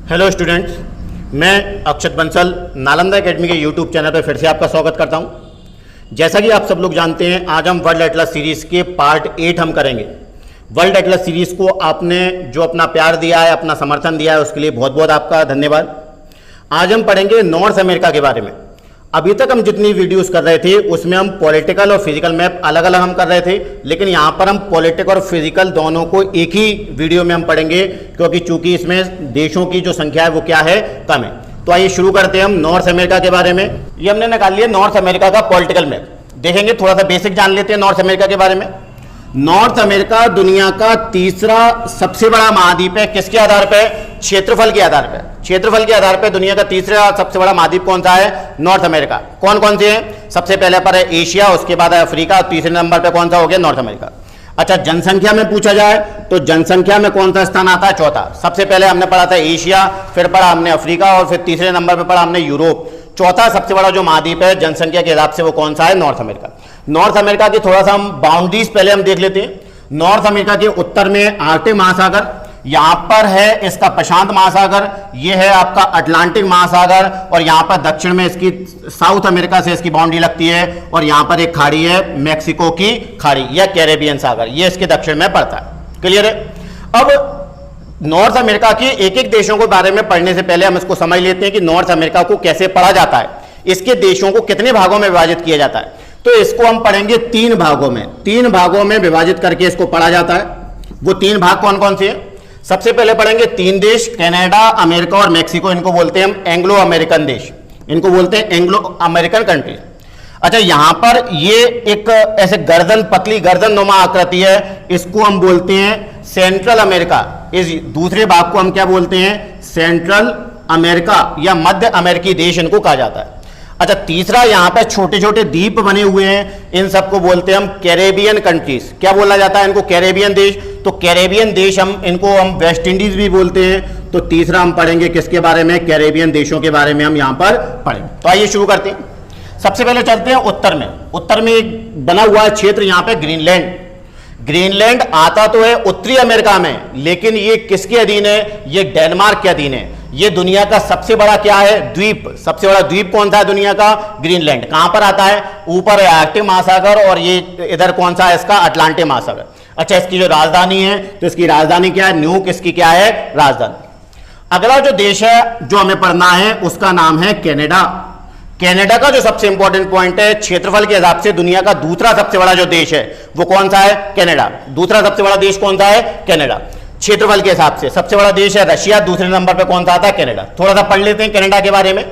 Hello students, मैं अक्षत Bansal Nalanda academy के YouTube channel पर फिर से आपका स्वागत करता हूं। जैसा कि आप सब लोग जानते हैं, आज हम वर्ल्ड एटलस सीरीज़ के पार्ट 8 हम करेंगे। वर्ल्ड एटलस सीरीज़ को आपने जो अपना प्यार दिया है, अपना समर्थन दिया है, उसके लिए बहुत बहुत आपका धन्यवाद। आज हम पढ़ेंगे नॉर्थ अमेरिका के बारे में। अभी तक हम जितनी वीडियोस कर रहे थे उसमें हम पॉलिटिकल और फिजिकल मैप अलग अलग हम कर रहे थे, लेकिन यहाँ पर हम पॉलिटिकल और फिजिकल दोनों को एक ही वीडियो में हम पढ़ेंगे, क्योंकि चूंकि इसमें देशों की जो संख्या है वो क्या है, कम है। तो आइए शुरू करते हैं हम नॉर्थ अमेरिका के बारे में। ये हमने निकाल लिया नॉर्थ अमेरिका का पॉलिटिकल मैप। देखेंगे, थोड़ा सा बेसिक जान लेते हैं नॉर्थ अमेरिका के बारे में। नॉर्थ अमेरिका दुनिया का तीसरा सबसे बड़ा महाद्वीप है। किसके आधार पर? क्षेत्रफल के आधार पर। क्षेत्रफल के आधार पर दुनिया का तीसरा सबसे बड़ा महाद्वीप कौन सा है? North America. कौन कौन से हैं? सबसे पहले पर है एशिया, उसके बाद है अफ्रीका, और तीसरे नंबर पे कौन सा हो गया? North America. अच्छा, जनसंख्या में पूछा जाए तो जनसंख्या में कौन सा स्थान आता है? चौथा। सबसे पहले हमने पढ़ा था एशिया, फिर पढ़ा हमने अफ्रीका, और फिर तीसरे नंबर पर पढ़ा हमने यूरोप। चौथा सबसे बड़ा जो महाद्वीप है जनसंख्या के हिसाब से वो कौन सा है? North America. नॉर्थ अमेरिका की थोड़ा सा हम बाउंड्रीज पहले हम देख लेते हैं। नॉर्थ अमेरिका के उत्तर में आर्कटिक महासागर, यहां पर है इसका प्रशांत महासागर, यह है आपका अटलांटिक महासागर, और यहां पर दक्षिण में इसकी साउथ अमेरिका से इसकी बाउंड्री लगती है, और यहां पर एक खाड़ी है मैक्सिको की खाड़ी या कैरेबियन सागर, यह इसके दक्षिण में पड़ता है। क्लियर है? अब नॉर्थ अमेरिका के एक एक देशों के बारे में पढ़ने से पहले हम इसको समझ लेते हैं कि नॉर्थ अमेरिका को कैसे पढ़ा जाता है, इसके देशों को कितने भागों में विभाजित किया जाता है। तो इसको हम पढ़ेंगे तीन भागों में। तीन भागों में विभाजित करके इसको पढ़ा जाता है। वो तीन भाग कौन कौन से हैं? सबसे पहले पढ़ेंगे तीन देश, कनाडा, अमेरिका और मेक्सिको। इनको बोलते हैं हम एंग्लो अमेरिकन देश, इनको बोलते हैं एंग्लो अमेरिकन कंट्री। अच्छा, यहां पर ये एक ऐसे गर्दन, पतली गर्दन नुमा आकृति है, इसको हम बोलते हैं सेंट्रल अमेरिका। इस दूसरे भाग को हम क्या बोलते हैं? सेंट्रल अमेरिका या मध्य अमेरिकी देश इनको कहा जाता है। अच्छा, तीसरा यहां पे छोटे छोटे द्वीप बने हुए हैं, इन सबको बोलते हैं हम कैरेबियन कंट्रीज। क्या बोला जाता है इनको? कैरेबियन देश। तो कैरेबियन देश इनको हम वेस्ट इंडीज भी बोलते हैं। तो तीसरा हम पढ़ेंगे किसके बारे में? कैरेबियन देशों के बारे में हम यहां पर पढ़ेंगे। तो आइए शुरू करते हैं। सबसे पहले चलते हैं उत्तर में। उत्तर में एक बना हुआ है क्षेत्र, यहां पे ग्रीनलैंड। ग्रीनलैंड आता तो है उत्तरी अमेरिका में, लेकिन ये किसके अधीन है? ये डेनमार्क के अधीन है। ये दुनिया का सबसे बड़ा क्या है? द्वीप। सबसे बड़ा द्वीप कौन सा है दुनिया का? ग्रीनलैंड। कहां पर आता है? ऊपर है आर्कटिक महासागर, और ये इधर कौन सा है इसका? अटलांटिक महासागर। अच्छा, इसकी जो राजधानी है, तो इसकी राजधानी क्या है? न्यूयॉर्क इसकी क्या है? राजधानी। अगला जो देश है जो हमें पढ़ना है उसका नाम है कनाडा। कनाडा का जो सबसे इंपॉर्टेंट पॉइंट है, क्षेत्रफल के हिसाब से दुनिया का दूसरा सबसे बड़ा जो देश है वो कौन सा है? कनाडा। दूसरा सबसे बड़ा देश कौन सा है? कनाडा। क्षेत्रफल के हिसाब से सबसे बड़ा देश है रशिया, दूसरे नंबर पे कौन सा आता है? कनाडा। थोड़ा सा पढ़ लेते हैं कनाडा के बारे में।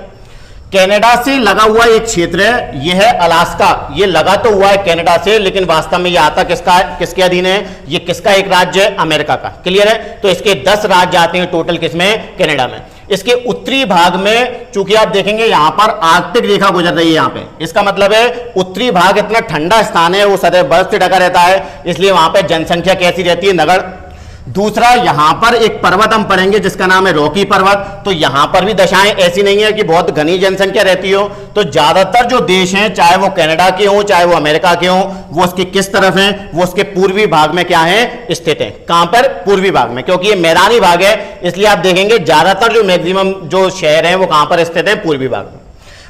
कनाडा से लगा हुआ एक क्षेत्र है, यह है अलास्का। ये लगा तो हुआ है कनाडा से, लेकिन वास्तव में यह आता किसका है? किसके अधीन है? ये किसका एक राज्य है? अमेरिका का। क्लियर है? तो इसके 10 राज्य आते हैं टोटल, किसमें? कनाडा में। इसके उत्तरी भाग में चूंकि आप देखेंगे यहां पर आर्कटिक रेखा गुजर रही है यहां पे, इसका मतलब है उत्तरी भाग इतना ठंडा स्थान है, वो सदैव बर्फ से ढका रहता है, इसलिए वहां पे जनसंख्या कैसी रहती है? नगण्य। दूसरा, यहां पर एक पर्वत हम पढ़ेंगे जिसका नाम है रॉकी पर्वत। तो यहां पर भी दशाएं ऐसी नहीं है कि बहुत घनी जनसंख्या रहती हो। तो ज्यादातर जो देश हैं, चाहे वो कनाडा के हो चाहे वो अमेरिका के हो, वो उसके किस तरफ हैं? वो उसके पूर्वी भाग में क्या है? स्थित है। कहां पर? पूर्वी भाग में, क्योंकि ये मैदानी भाग है, इसलिए आप देखेंगे ज्यादातर जो मैक्सिमम जो शहर हैं वो कहां पर स्थित है? पूर्वी भाग में।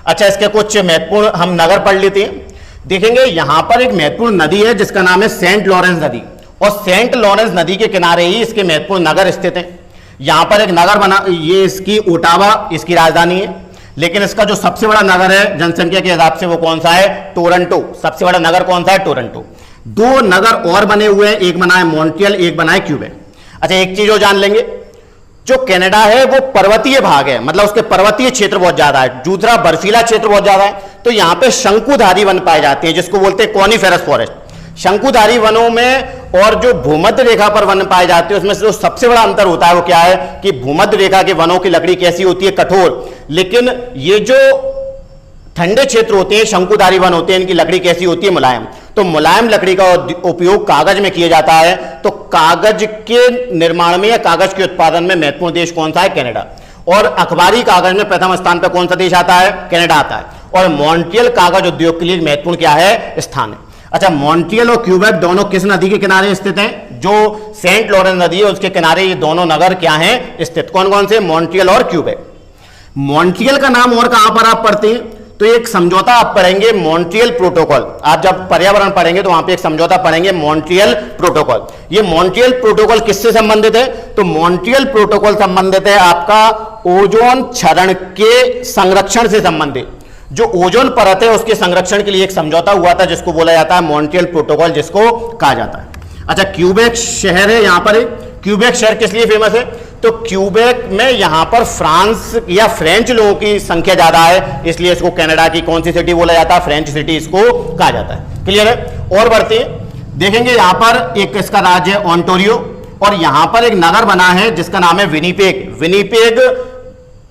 अच्छा, इसके कुछ महत्वपूर्ण हम नगर पढ़ लेते हैं। देखेंगे यहां पर एक महत्वपूर्ण नदी है जिसका नाम है सेंट लॉरेंस नदी, और सेंट लॉरेंस नदी के किनारे ही इसके महत्वपूर्ण नगर स्थित हैं। यहां पर एक नगर बना, ये इसकी ओटावा इसकी राजधानी है, लेकिन इसका जो सबसे बड़ा नगर है जनसंख्या के हिसाब से वो कौन सा है? टोरंटो। सबसे बड़ा नगर कौन सा है? टोरंटो। दो नगर और बने हुए हैं, एक बना है मॉन्ट्रियल, एक बना है क्यूबेक। अच्छा, एक चीज और जान लेंगे, जो कनाडा है वो पर्वतीय भाग है, मतलब उसके पर्वतीय क्षेत्र बहुत ज्यादा है। दूसरा, बर्फीला क्षेत्र बहुत ज्यादा है। तो यहां पे शंकुधारी वन पाए जाते हैं, जिसको बोलते हैं कॉनिफेरस फॉरेस्ट। शंकुधारी वनों में और जो भूमध्य रेखा पर वन पाए जाते हैं, उसमें से जो सबसे बड़ा अंतर होता है वो क्या है कि भूमध्य रेखा के वनों की लकड़ी कैसी होती है? कठोर। लेकिन ये जो ठंडे क्षेत्र होते हैं, शंकुधारी वन होते हैं, इनकी लकड़ी कैसी होती है? मुलायम। तो मुलायम लकड़ी का उपयोग कागज में किया जाता है। तो कागज के निर्माण में या कागज के उत्पादन में महत्वपूर्ण देश कौन सा है? कनाडा। और अखबारी कागज में प्रथम स्थान पर कौन सा देश आता है? कनाडा आता है। और मॉन्ट्रियल कागज उद्योग के लिए महत्वपूर्ण क्या है? स्थान है। अच्छा, मॉन्ट्रियल और क्यूबेक दोनों किस नदी के किनारे स्थित हैं? जो सेंट लॉरेंस नदी है उसके किनारे ये दोनों नगर क्या हैं स्थित, कौन कौन से, मॉन्ट्रियल और क्यूबेक। मॉन्ट्रियल का नाम और कहां पर आप पढ़ते हैं, तो एक समझौता आप पढ़ेंगे मॉन्ट्रियल प्रोटोकॉल। आप जब पर्यावरण पढ़ेंगे तो वहां पे एक समझौता पढ़ेंगे मॉन्ट्रियल प्रोटोकॉल। ये मॉन्ट्रियल प्रोटोकॉल किससे संबंधित है, तो मॉन्ट्रियल प्रोटोकॉल संबंधित है आपका ओजोन क्षरण के संरक्षण से संबंधित। जो ओजोन परत है उसके संरक्षण के लिए एक समझौता हुआ था जिसको बोला जाता है मॉन्ट्रियल प्रोटोकॉल, जिसको कहा जाता है। अच्छा, क्यूबेक शहर है यहां पर। क्यूबेक शहर किस लिए फेमस है, तो क्यूबेक में यहां पर फ्रांस या फ्रेंच लोगों की संख्या ज्यादा है, इसलिए इसको कनाडा की कौन सी सिटी बोला जाता है, फ्रेंच सिटी इसको कहा जाता है। क्लियर है। और बढ़ते हैं, देखेंगे यहां पर एक इसका राज्य है ओंटारियो, और यहां पर एक नगर बना है जिसका नाम है विनिपेग। विनिपेग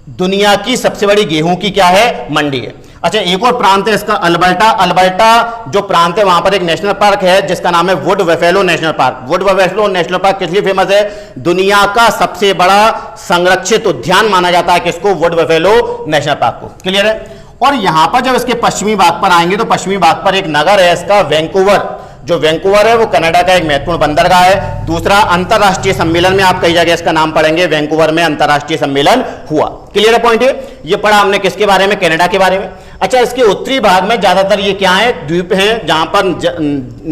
दुनिया की सबसे बड़ी गेहूं की क्या है, मंडी है। अच्छा, एक और प्रांत है इसका अल्बर्टा। अल्बर्टा जो प्रांत है वहां पर एक नेशनल पार्क है जिसका नाम है would buffalo national park. Would buffalo national park किस लिए फेमस है, दुनिया का सबसे बड़ा संरक्षित उद्यान माना जाता है किसको, वुड बफेलो नेशनल पार्क को। क्लियर है। और यहां पर जब इसके पश्चिमी भाग पर आएंगे तो पश्चिमी भाग पर एक नगर है इसका वैंकूवर। जो वैंकूवर है वो कनाडा का एक महत्वपूर्ण बंदरगाह है। दूसरा, अंतरराष्ट्रीय सम्मेलन में आप कई जगह इसका नाम पढ़ेंगे, वैंकूवर में अंतरराष्ट्रीय सम्मेलन हुआ। क्लियर है पॉइंट है। ये पढ़ा हमने किसके बारे में, कनाडा के बारे में। अच्छा, इसके उत्तरी भाग में ज्यादातर ये क्या है, द्वीप हैं जहां पर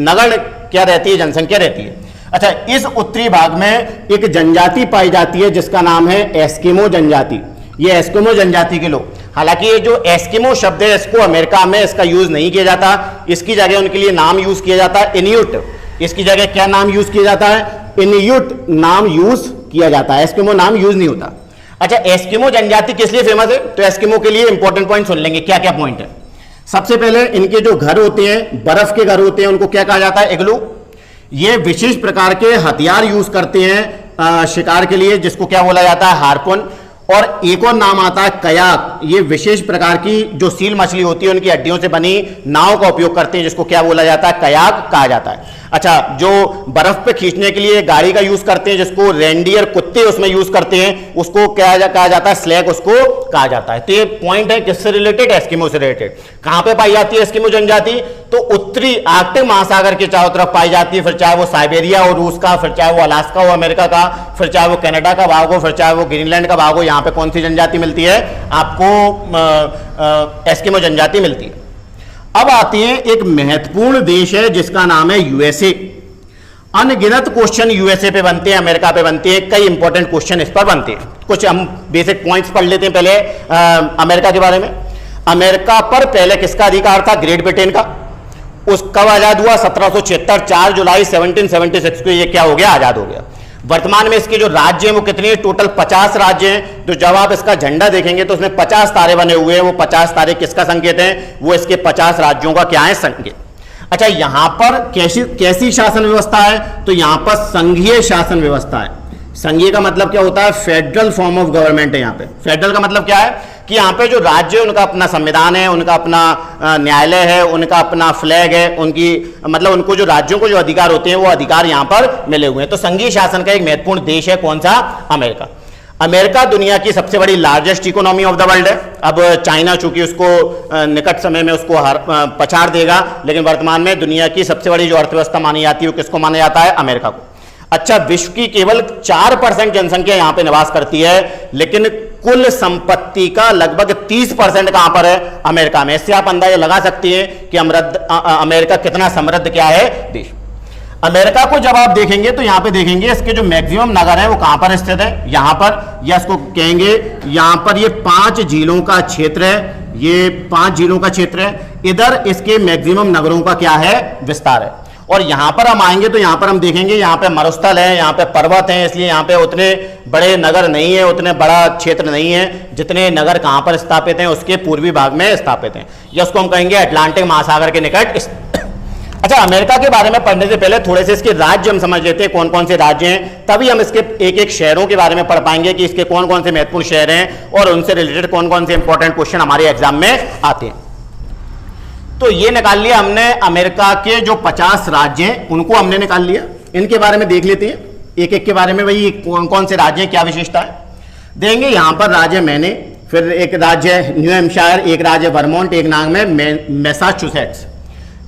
नगर क्या रहती है, जनसंख्या रहती है। अच्छा, इस उत्तरी भाग में एक जनजाति पाई जाती है जिसका नाम है एस्किमो जनजाति। ये एस्किमो जनजाति के लोग, हालांकि ये जो एस्किमो शब्द है इसको अमेरिका में इसका यूज नहीं किया जाता, इसकी जगह उनके लिए नाम यूज किया जाता है इन्यूट। इसकी जगह क्या नाम यूज किया जाता है, इन्यूट नाम यूज किया जाता है, एस्किमो नाम यूज नहीं होता। अच्छा, एस्किमो जनजाति किस लिए फेमस है, तो एस्किमो के लिए इंपॉर्टेंट पॉइंट सुन लेंगे, क्या क्या पॉइंट है। सबसे पहले इनके जो घर होते हैं, बर्फ के घर होते हैं, उनको क्या कहा जाता है, इग्लू। ये विशेष प्रकार के हथियार यूज करते हैं शिकार के लिए, जिसको क्या बोला जाता है, हार्पून। और एक और नाम आता है कयाक। ये विशेष प्रकार की जो सील मछली होती है उनकी हड्डियों से बनी नाव का उपयोग करते हैं, जिसको क्या बोला जाता है, कयाक कहा जाता है। अच्छा, जो बर्फ पे खींचने के लिए गाड़ी का यूज करते हैं जिसको रेंडियर कुत्ते उसमें यूज करते हैं, उसको क्या कहा जाता है, स्लैग उसको कहा जाता है। तो ये पॉइंट है किससे रिलेटेड, एस्किमो से रिलेटेड। कहां पे पाई जाती है एस्किमो जनजाति, तो उत्तरी आर्कटिक महासागर के चारों तरफ पाई जाती है, फिर चाहे वो साइबेरिया और रूस का, फिर चाहे वो अलास्का हो अमेरिका का, फिर चाहे वो कनाडा का भाग हो, फिर चाहे वो ग्रीनलैंड का भाग हो। यहां पे कौन सी जनजाति मिलती है आपको, एस्किमो जनजाति मिलती है। अब आते हैं, एक महत्वपूर्ण देश है जिसका नाम है यूएसए। अनगिनत क्वेश्चन यूएसए पे बनते हैं, अमेरिका पे बनते हैं, कई इंपॉर्टेंट क्वेश्चन इस पर बनते हैं। कुछ हम बेसिक पॉइंट्स पढ़ लेते हैं पहले अमेरिका के बारे में। अमेरिका पर पहले किसका अधिकार था, ग्रेट ब्रिटेन का। उस कब आजाद हुआ, 1776, 4 जुलाई 1776 को ये क्या हो गया, आजाद हो गया। वर्तमान में इसके जो राज्य हैं वो कितने हैं, टोटल 50 राज्य हैं। तो जब आप इसका झंडा देखेंगे तो उसमें 50 तारे बने हुए हैं। वो 50 तारे किसका संकेत हैं, वो इसके 50 राज्यों का क्या है, संकेत। अच्छा, यहां पर कैसी शासन व्यवस्था है, तो यहां पर संघीय शासन व्यवस्था है। संघीय का मतलब क्या होता है, फेडरल फॉर्म ऑफ गवर्नमेंट है। यहाँ पे फेडरल का मतलब क्या है कि यहाँ पे जो राज्य है उनका अपना संविधान है, उनका अपना न्यायालय है, उनका अपना फ्लैग है, उनकी मतलब उनको जो राज्यों को जो अधिकार होते हैं वो अधिकार यहाँ पर मिले हुए हैं। तो संघीय शासन का एक महत्वपूर्ण देश है कौन सा, अमेरिका। अमेरिका दुनिया की सबसे बड़ी largest economy of the world है। अब चाइना चूंकि उसको निकट समय में उसको पछाड़ देगा, लेकिन वर्तमान में दुनिया की सबसे बड़ी जो अर्थव्यवस्था मानी जाती है वो किसको माना जाता है, अमेरिका को। अच्छा, विश्व की केवल 4% जनसंख्या यहां पे निवास करती है, लेकिन कुल संपत्ति का लगभग 30% कहां पर है, अमेरिका में। इससे आप अंदाजा लगा सकते हैं कि अमेरिका कितना समृद्ध क्या है देश। अमेरिका को जब आप देखेंगे तो यहां पे देखेंगे इसके जो मैक्सिमम नगर है वो कहां पर स्थित है, यहां पर, या इसको कहेंगे यहां पर ये 5 झीलों का क्षेत्र है। ये 5 झीलों का क्षेत्र है। इधर इसके मैक्सिमम नगरों का क्या है, विस्तार है। और यहां पर हम आएंगे तो यहां पर हम देखेंगे यहाँ पे मरुस्थल है, यहाँ पे पर्वत है, इसलिए यहाँ पे उतने बड़े नगर नहीं है, उतने बड़ा क्षेत्र नहीं है जितने नगर कहां पर स्थापित हैं, उसके पूर्वी भाग में स्थापित हैं, या उसको हम कहेंगे अटलांटिक महासागर के निकट। अच्छा, अमेरिका के बारे में पढ़ने से पहले थोड़े से इसके राज्य हम समझ लेते हैं, कौन कौन से राज्य हैं, तभी हम इसके एक एक शहरों के बारे में पढ़ पाएंगे कि इसके कौन कौन से महत्वपूर्ण शहर हैं और उनसे रिलेटेड कौन कौन से इंपॉर्टेंट क्वेश्चन हमारे एग्जाम में आते हैं। तो ये निकाल लिया हमने, अमेरिका के जो 50 राज्य हैं उनको हमने निकाल लिया। इनके बारे में देख लेते हैं एक एक के बारे में, भाई कौन कौन से राज्य हैं, क्या विशेषता है देंगे। यहां पर राज्य मैने, फिर एक राज्य न्यू हैम्पशायर, एक राज्य वर्मोंट, एक नाम है मैसाचुसेट्स।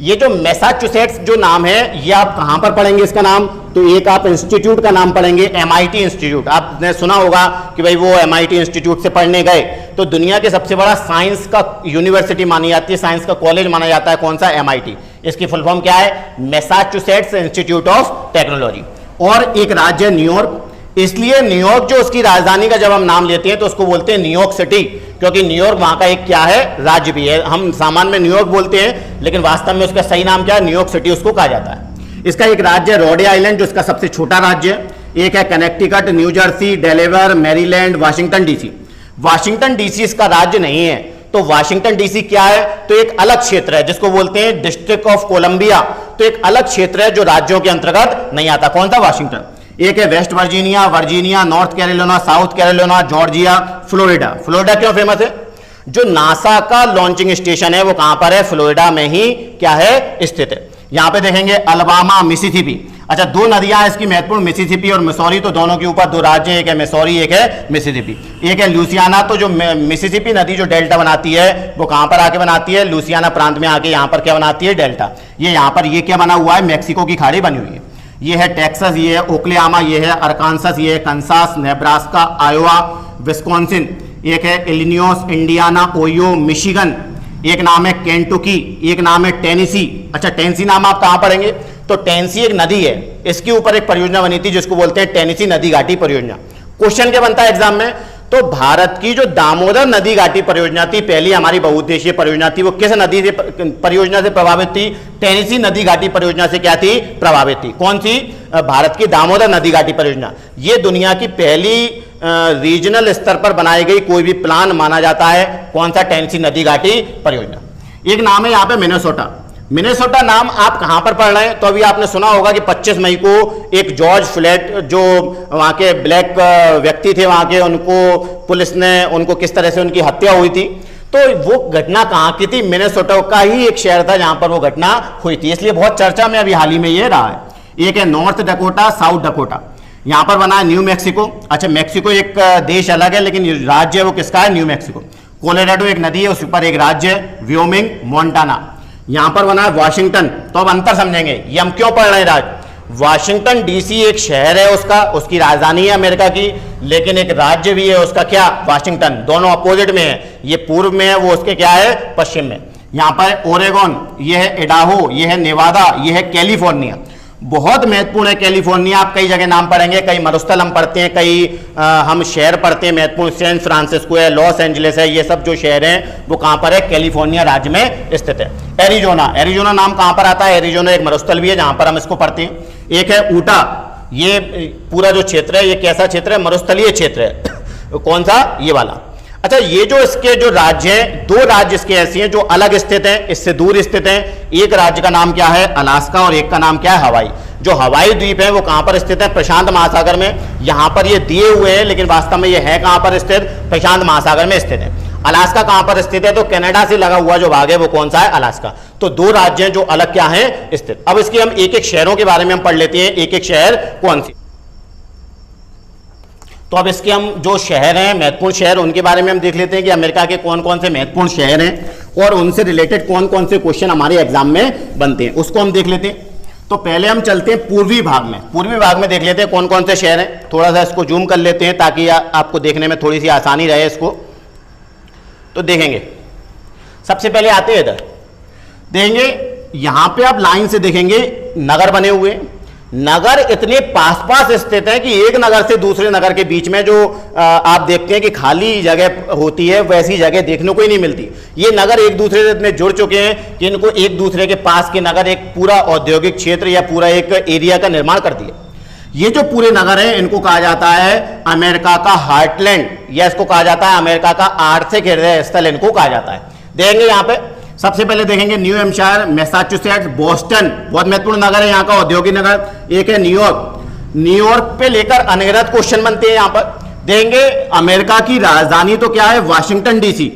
ये जो मैसाचुसेट्स जो नाम है, ये आप कहां पर पढ़ेंगे इसका नाम? तो एक आप इंस्टीट्यूट का नाम पढ़ेंगे, MIT इंस्टीट्यूट। आपने सुना होगा कि भाई वो MIT इंस्टीट्यूट से पढ़ने गए, तो दुनिया के सबसे बड़ा साइंस का यूनिवर्सिटी मानी जाती है, साइंस का कॉलेज माना जाता है कौन सा? MIT। इसकी फुल फॉर्म क्या है? Massachusetts institute of technology. और एक राज्य है न्यूयॉर्क, इसलिए न्यूयॉर्क जो उसकी राजधानी का जब हम नाम लेते हैं तो उसको बोलते हैं न्यूयॉर्क सिटी, क्योंकि न्यूयॉर्क वहां का एक क्या है? राज्य भी है। हम सामान्य में न्यूयॉर्क बोलते हैं, लेकिन वास्तव में उसका सही नाम क्या है? न्यूयॉर्क सिटी उसको कहा जाता है। इसका एक राज्य है रोड आइलैंड, जो इसका सबसे छोटा राज्य है। एक है Connecticut, new Jersey, Delaware, Maryland, Washington DC. Washington DC इसका राज्य नहीं है। तो वाशिंगटन डीसी क्या है? तो एक अलग क्षेत्र है जिसको बोलते हैं डिस्ट्रिक्ट ऑफ कोलंबिया। तो एक अलग क्षेत्र है जो राज्यों के अंतर्गत नहीं आता। कौन सा? वाशिंगटन। एक है West Virginia, Virginia, north Carolina, south Carolina, Georgia, Florida. Florida क्यों फेमस है? जो नासा का लॉन्चिंग स्टेशन है वो कहां पर है? फ्लोरिडा में ही क्या है? स्थित है। यहां पे देखेंगे अलाबामा, मिसिसिपी। अच्छा, दो नदियां हैं इसकी महत्वपूर्ण, मिसिसिपी और मिसौरी। तो दोनों के ऊपर दो राज्य, एक है मिसौरी, एक है मिसिसिपी। एक है लुसियाना। तो जो मिसिसिपी नदी जो डेल्टा बनाती है वो कहां पर आके बनाती है? लुसियाना प्रांत में आके यहां पर क्या बनाती है? डेल्टा। ये यहां पर ये क्या बना हुआ है? मैक्सिको की खाड़ी बनी हुई है। ये है टेक्सास, ये है ओक्लाहोमा, ये है अरकानसास, ये है कंसास, नेब्रास्का, आयोवा, विस्कॉन्सिन। एक है इलिनॉइस, इंडियाना, ओहियो, मिशिगन। एक नाम है केंटुकी, एक नाम है टेनेसी। अच्छा, टेनेसी नाम आप कहां पढ़ेंगे? तो टेनेसी एक नदी है, इसके ऊपर एक परियोजना बनी थी जिसको बोलते हैं टेनेसी नदी घाटी परियोजना। क्वेश्चन क्या बनता है एग्जाम में? तो भारत की जो दामोदर नदी घाटी परियोजना थी, पहली हमारी बहुउद्देशीय परियोजना थी, वो किस नदी से परियोजना से प्रभावित थी? टेनेसी नदी घाटी परियोजना से क्या थी? प्रभावित थी। कौन सी? भारत की दामोदर नदी घाटी परियोजना। ये दुनिया की पहली रीजनल स्तर पर बनाई गई कोई भी प्लान माना जाता है। कौन सा? टेनेसी नदी घाटी परियोजना। एक नाम है यहाँ पे मिनेसोटा। मिनेसोटा नाम आप कहां पर पढ़ रहे हैं? तो अभी आपने सुना होगा कि 25 मई को एक जॉर्ज फ्लैट, जो वहां के ब्लैक व्यक्ति थे वहां के, उनको पुलिस ने उनको किस तरह से उनकी हत्या हुई थी। तो वो घटना कहां की थी? मिनेसोटा का ही एक शहर था जहां पर वो घटना हुई थी, इसलिए बहुत चर्चा में अभी हाल ही में ये रहा है। एक है नॉर्थ डकोटा, साउथ डकोटा। यहां पर बना है न्यू मैक्सिको। अच्छा, मैक्सिको एक देश अलग है, लेकिन राज्य वो किसका है? New Mexico. कोलोराडो एक नदी है, उस पर एक राज्य है, व्योमिंग, मोन्टाना। यहां पर बना है वाशिंगटन। तो अब अंतर समझेंगे, ये हम क्यों पढ़ रहे हैं राज्य? वाशिंगटन डीसी एक शहर है उसका, उसकी राजधानी है अमेरिका की, लेकिन एक राज्य भी है उसका, क्या? वाशिंगटन। दोनों अपोजिट में है, ये पूर्व में है, वो उसके क्या है? पश्चिम में। यहां पर ओरेगोन, ये है इडाहो, ये है नेवादा, ये है कैलिफोर्निया। बहुत महत्वपूर्ण है कैलिफोर्निया। आप कई जगह नाम पढ़ेंगे, कई मरुस्थल हम पढ़ते हैं, कई हम शहर पढ़ते हैं महत्वपूर्ण। सैन फ्रांसिस्को है, लॉस एंजलिस है, ये सब जो शहर हैं वो कहां पर है? कैलिफोर्निया राज्य में स्थित है। एरिजोना, एरिजोना नाम कहां पर आता है? एरिजोना एक मरुस्थल भी है जहां पर हम इसको पढ़ते हैं। एक है ऊटा, ये पूरा जो क्षेत्र है ये कैसा क्षेत्र है? मरुस्थलीय क्षेत्र है। कौन सा? ये वाला। अच्छा, ये जो इसके जो राज्य हैं, दो राज्य इसके ऐसे हैं जो अलग स्थित हैं, इससे दूर स्थित हैं। एक राज्य का नाम क्या है? अलास्का, और एक का नाम क्या है? हवाई। जो हवाई द्वीप है वो कहां पर स्थित है? प्रशांत महासागर में। यहां पर ये दिए हुए हैं, लेकिन वास्तव में ये है कहां पर स्थित? प्रशांत महासागर में स्थित है। अलास्का कहां पर स्थित है? तो कनाडा से लगा हुआ जो भाग है वो कौन सा है? अलास्का। तो दो राज्य हैं जो अलग क्या हैं? स्थित। अब इसके हम एक एक शहरों के बारे में हम पढ़ लेते हैं, एक एक शहर कौन सी। तो अब इसके हम जो शहर हैं, महत्वपूर्ण शहर, उनके बारे में हम देख लेते हैं कि अमेरिका के कौन कौन से महत्वपूर्ण शहर हैं और उनसे रिलेटेड कौन कौन से क्वेश्चन हमारे एग्जाम में बनते हैं, उसको हम देख लेते हैं। तो पहले हम चलते हैं पूर्वी भाग में। पूर्वी भाग में देख लेते हैं कौन कौन से शहर हैं। थोड़ा सा इसको जूम कर लेते हैं ताकि आपको देखने में थोड़ी सी आसानी रहे इसको। तो देखेंगे, सबसे पहले आते हैं इधर, देखेंगे यहां पे आप लाइन से देखेंगे नगर बने हुए। नगर इतने पास पास स्थित है कि एक नगर से दूसरे नगर के बीच में जो आप देखते हैं कि खाली जगह होती है, वैसी जगह देखने को ही नहीं मिलती। ये नगर एक दूसरे से इतने जुड़ चुके हैं कि इनको एक दूसरे के पास के नगर एक पूरा औद्योगिक क्षेत्र या पूरा एक एरिया का निर्माण कर दिया। ये जो पूरे नगर हैं इनको कहा जाता है अमेरिका का हार्टलैंड, या इसको कहा जाता है अमेरिका का आर्थिक हृदय स्थल, इनको कहा जाता है। देखेंगे यहां पे सबसे पहले देखेंगे न्यू हैम्पशायर, मैसाचुसेट्स, बोस्टन, बहुत महत्वपूर्ण नगर है यहाँ का, औद्योगिक नगर। एक है न्यूयॉर्क। न्यूयॉर्क पे लेकर अनगिनत क्वेश्चन बनते हैं यहाँ पर। देखेंगे अमेरिका की राजधानी तो क्या है? Washington DC.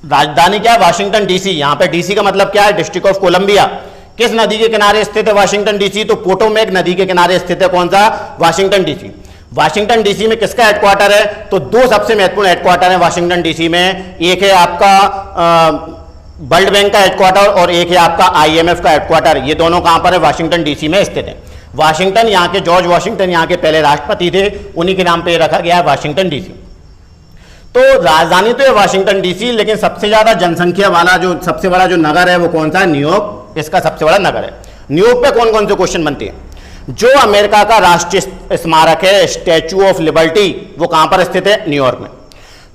राजधानी क्या है? Washington DC. यहाँ पे डीसी का मतलब क्या है? District of Columbia. किस नदी के किनारे स्थित है वाशिंगटन डीसी? तो पोटोमैक नदी के किनारे स्थित है। कौन सा? Washington DC. वाशिंगटन डीसी में किसका हेडक्वार्टर है? तो दो सबसे महत्वपूर्ण हेडक्वार्टर है वाशिंगटन डीसी में। एक है आपका वर्ल्ड बैंक का हेडक्वार्टर और एक है आपका आईएमएफ का हेडक्वार्टर, ये दोनों कहां पर है? वाशिंगटन डीसी में स्थित है। वाशिंगटन, यहाँ के जॉर्ज वाशिंगटन यहाँ के पहले राष्ट्रपति थे, उन्हीं के नाम पे रखा गया है वाशिंगटन डीसी। तो राजधानी तो है वाशिंगटन डीसी, लेकिन सबसे ज्यादा जनसंख्या वाला जो सबसे बड़ा जो नगर है वो कौन सा है? न्यूयॉर्क इसका सबसे बड़ा नगर है। न्यूयॉर्क पे कौन कौन से क्वेश्चन बनते हैं? जो अमेरिका का राष्ट्रीय स्मारक है स्टैच्यू ऑफ लिबर्टी, वो कहां पर स्थित है? न्यूयॉर्क में।